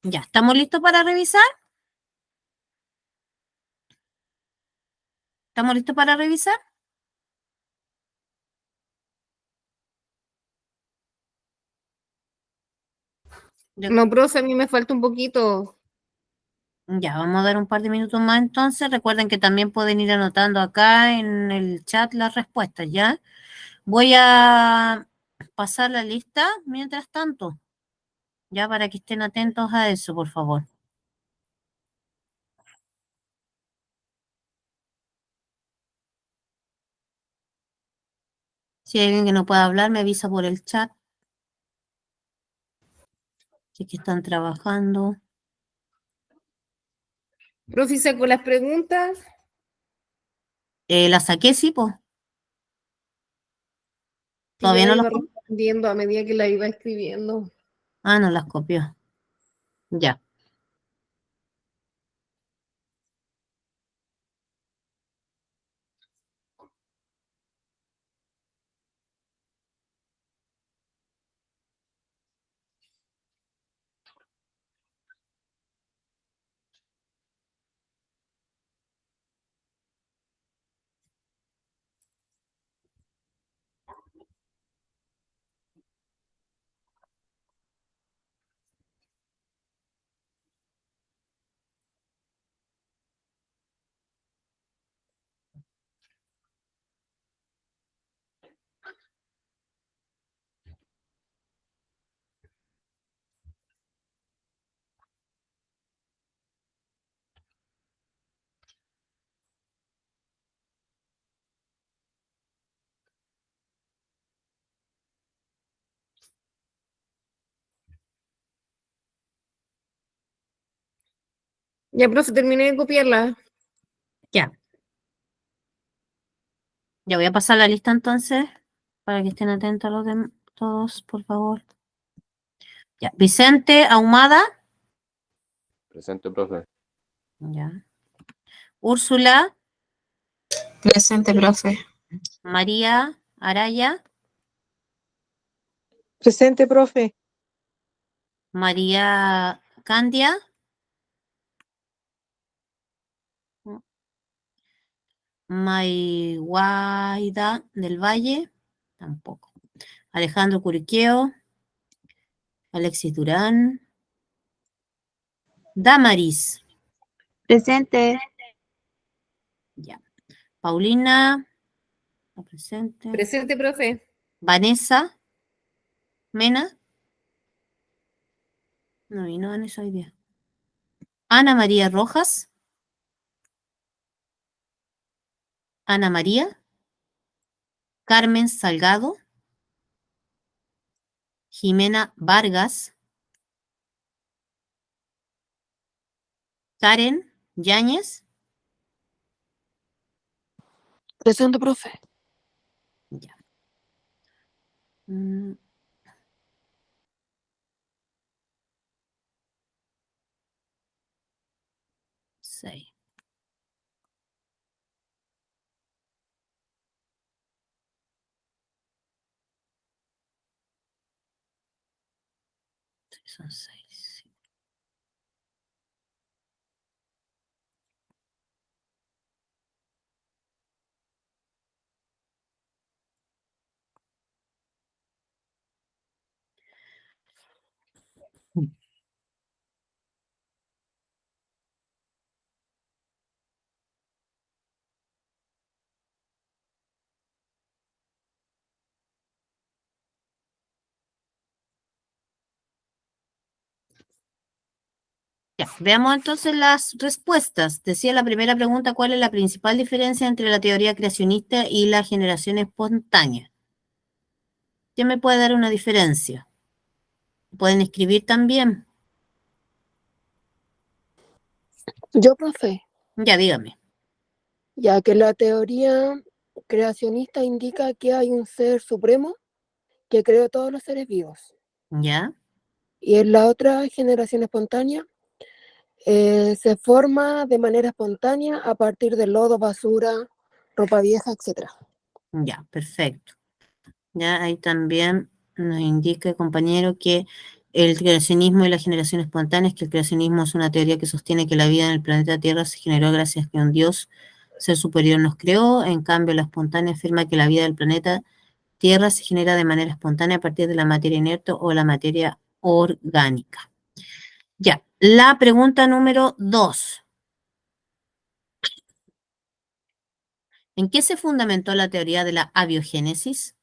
Ya, ¿estamos listos para revisar? ¿Estamos listos para revisar? No, profe, a mí me falta un poquito. Ya, vamos a dar un par de minutos más entonces. Recuerden que también pueden ir anotando acá en el chat las respuestas, ¿ya? Voy a pasar la lista mientras tanto, ya para que estén atentos a eso, por favor. Si hay alguien que no pueda hablar, me avisa por el chat. Si es que están trabajando. Profe, saco las preguntas. ¿La saqué, sí, pues? Y yo Todavía la no las iba copió. respondiendo a medida que la iba escribiendo. Ah, no las copió. Ya. Ya, profe, terminé de copiarla. Ya. Ya voy a pasar la lista entonces, para que estén atentos a los demás, todos, por favor. Ya. Vicente Ahumada. Presente, profe. Ya. Úrsula. Presente, profe. María Araya. Presente, profe. María Candia. Mayguaida del Valle. Tampoco. Alejandro Curiqueo. Alexis Durán. Damaris. Presente. Ya. Paulina. Está presente. Presente, profe. Vanessa. Mena. No vino Vanessa hoy día. Ana María Rojas. Ana María. Carmen Salgado. Jimena Vargas. Karen Yáñez. Presente, profe. Ya. Mm. Seis. Son seis. Sí. Ya, veamos entonces las respuestas. Decía la primera pregunta, ¿cuál es la principal diferencia entre la teoría creacionista y la generación espontánea? ¿Quién me puede dar una diferencia? Pueden escribir también. Yo, profe, Ya, dígame. ya que la teoría creacionista indica que hay un ser supremo que creó todos los seres vivos. Ya, Y en la otra generación espontánea se forma de manera espontánea a partir de lodo, basura, ropa vieja, etc. ya, perfecto. Ya, ahí también nos indica el compañero que el creacionismo y la generación espontánea es que el creacionismo es una teoría que sostiene que la vida en el planeta Tierra se generó gracias a que un Dios, ser superior, nos creó. En cambio, la espontánea afirma que la vida del planeta Tierra se genera de manera espontánea a partir de la materia inerte o la materia orgánica. Ya, la pregunta número 2. ¿En qué se fundamentó la teoría de la abiogénesis?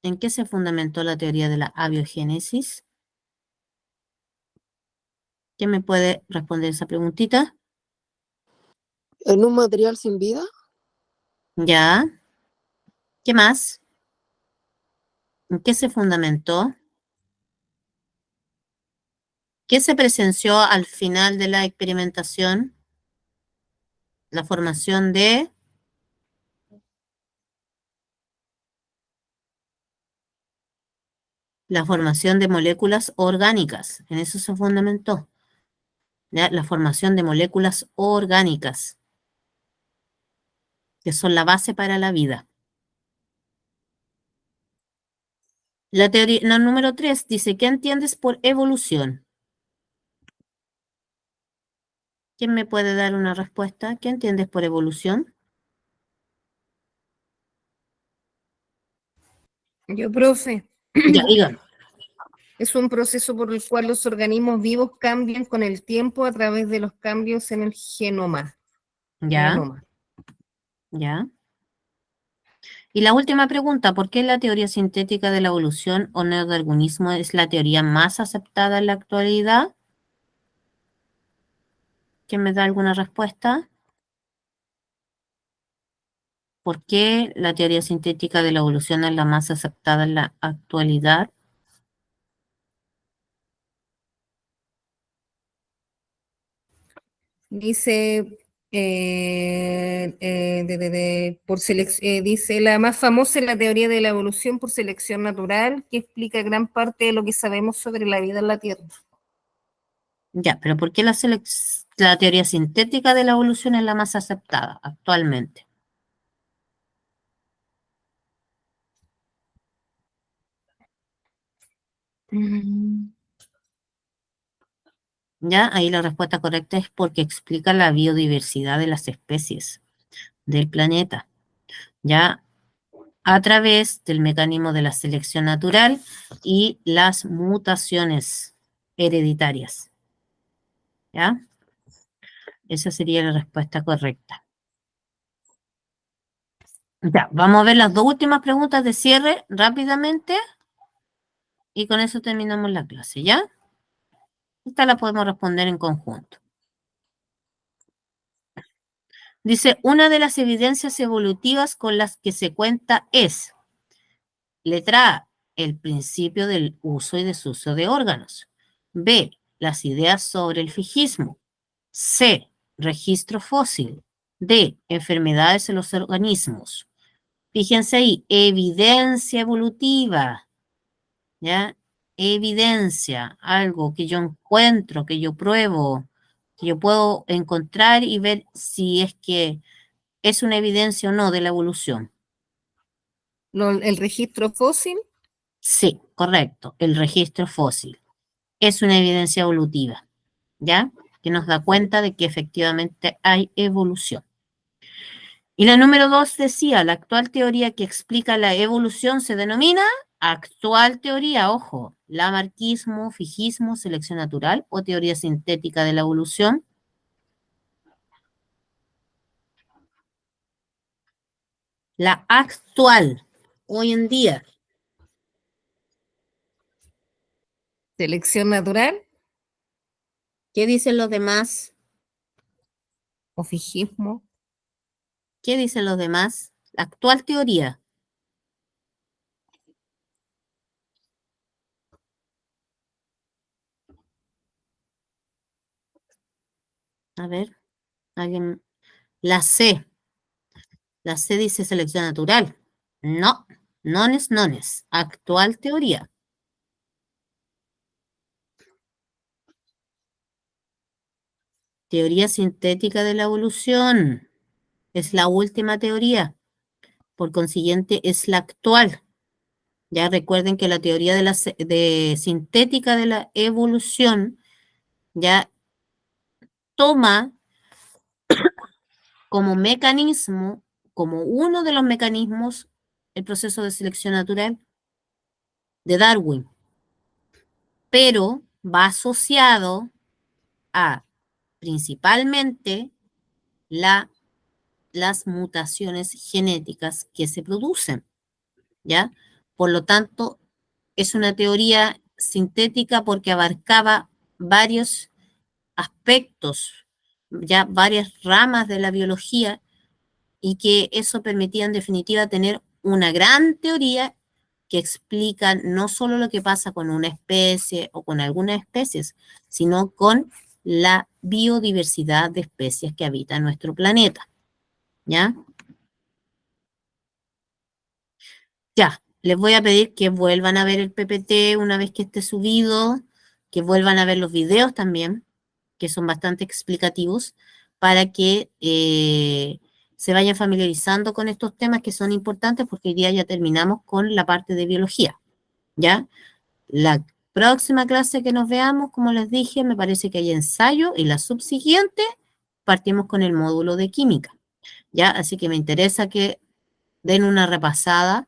¿En qué se fundamentó la teoría de la abiogénesis? ¿Quién me puede responder esa preguntita? ¿En un material sin vida? Ya. ¿Qué más? ¿En qué se fundamentó? ¿Qué se presenció al final de la experimentación? La formación de moléculas orgánicas. En eso se fundamentó. ¿Ya? La formación de moléculas orgánicas, que son la base para la vida. La teoría, la número 3 dice, ¿qué entiendes por evolución? ¿Quién me puede dar una respuesta? ¿Qué entiendes por evolución? Yo, profe, Ya, dígame. es un proceso por el cual los organismos vivos cambian con el tiempo a través de los cambios en el genoma. Ya, ya. Y la última pregunta, ¿por qué la teoría sintética de la evolución o neodarwinismo es la teoría más aceptada en la actualidad? ¿Quién me da alguna respuesta? ¿Por qué la teoría sintética de la evolución es la más aceptada en la actualidad? Dice, dice, la más famosa es la teoría de la evolución por selección natural, que explica gran parte de lo que sabemos sobre la vida en la Tierra. Ya, pero ¿por qué la teoría sintética de la evolución es la más aceptada actualmente? Ya, ahí la respuesta correcta es porque explica la biodiversidad de las especies del planeta, ya, a través del mecanismo de la selección natural y las mutaciones hereditarias, ¿ya? Esa sería la respuesta correcta. Ya, vamos a ver las dos últimas preguntas de cierre rápidamente y con eso terminamos la clase, ¿ya? Esta la podemos responder en conjunto. Dice, una de las evidencias evolutivas con las que se cuenta es, letra A, el principio del uso y desuso de órganos. B, las ideas sobre el fijismo. C, registro fósil. D, enfermedades en los organismos. Fíjense ahí, evidencia evolutiva, ¿ya? Evidencia, algo que yo encuentro, que yo pruebo, que yo puedo encontrar y ver si es que es una evidencia o no de la evolución. El registro fósil. Sí, correcto, el registro fósil es una evidencia evolutiva, ¿ya? Que nos da cuenta de que efectivamente hay evolución. Y la número 2 decía, la actual teoría que explica la evolución se denomina actual teoría, ojo, lamarckismo, fijismo, selección natural o teoría sintética de la evolución. La actual, hoy en día. Selección natural. ¿Qué dicen los demás? O fijismo. ¿Qué dicen los demás? La actual teoría. A ver, alguien. La C. La C dice selección natural. No, nones, nones. Actual teoría. Teoría sintética de la evolución. Es la última teoría. Por consiguiente, es la actual. Ya recuerden que la teoría de sintética de la evolución ya toma como mecanismo, como uno de los mecanismos, el proceso de selección natural de Darwin, pero va asociado a principalmente las mutaciones genéticas que se producen, ¿ya? Por lo tanto, es una teoría sintética porque abarcaba varios aspectos, ya varias ramas de la biología, y que eso permitía en definitiva tener una gran teoría que explica no solo lo que pasa con una especie o con algunas especies, sino con la biodiversidad de especies que habitan nuestro planeta. ¿Ya? Ya, les voy a pedir que vuelvan a ver el PPT una vez que esté subido, que vuelvan a ver los videos también, que son bastante explicativos, para que se vayan familiarizando con estos temas que son importantes, porque hoy día ya terminamos con la parte de biología, ¿ya? La próxima clase que nos veamos, como les dije, me parece que hay ensayo, y la subsiguiente partimos con el módulo de química, ¿ya? Así que me interesa que den una repasada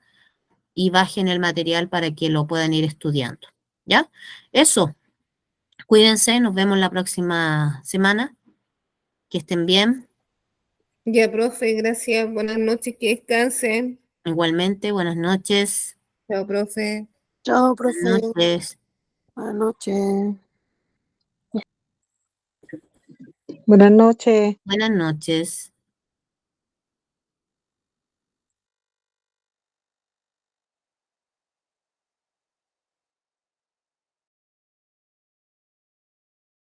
y bajen el material para que lo puedan ir estudiando, ¿ya? Eso, cuídense, nos vemos la próxima semana, que estén bien, Ya, profe, gracias. Buenas noches, que descansen. igualmente, buenas noches, Chao, profe. Chao, buenas profe. noches. Buenas noches. Buenas noches. Buenas noches.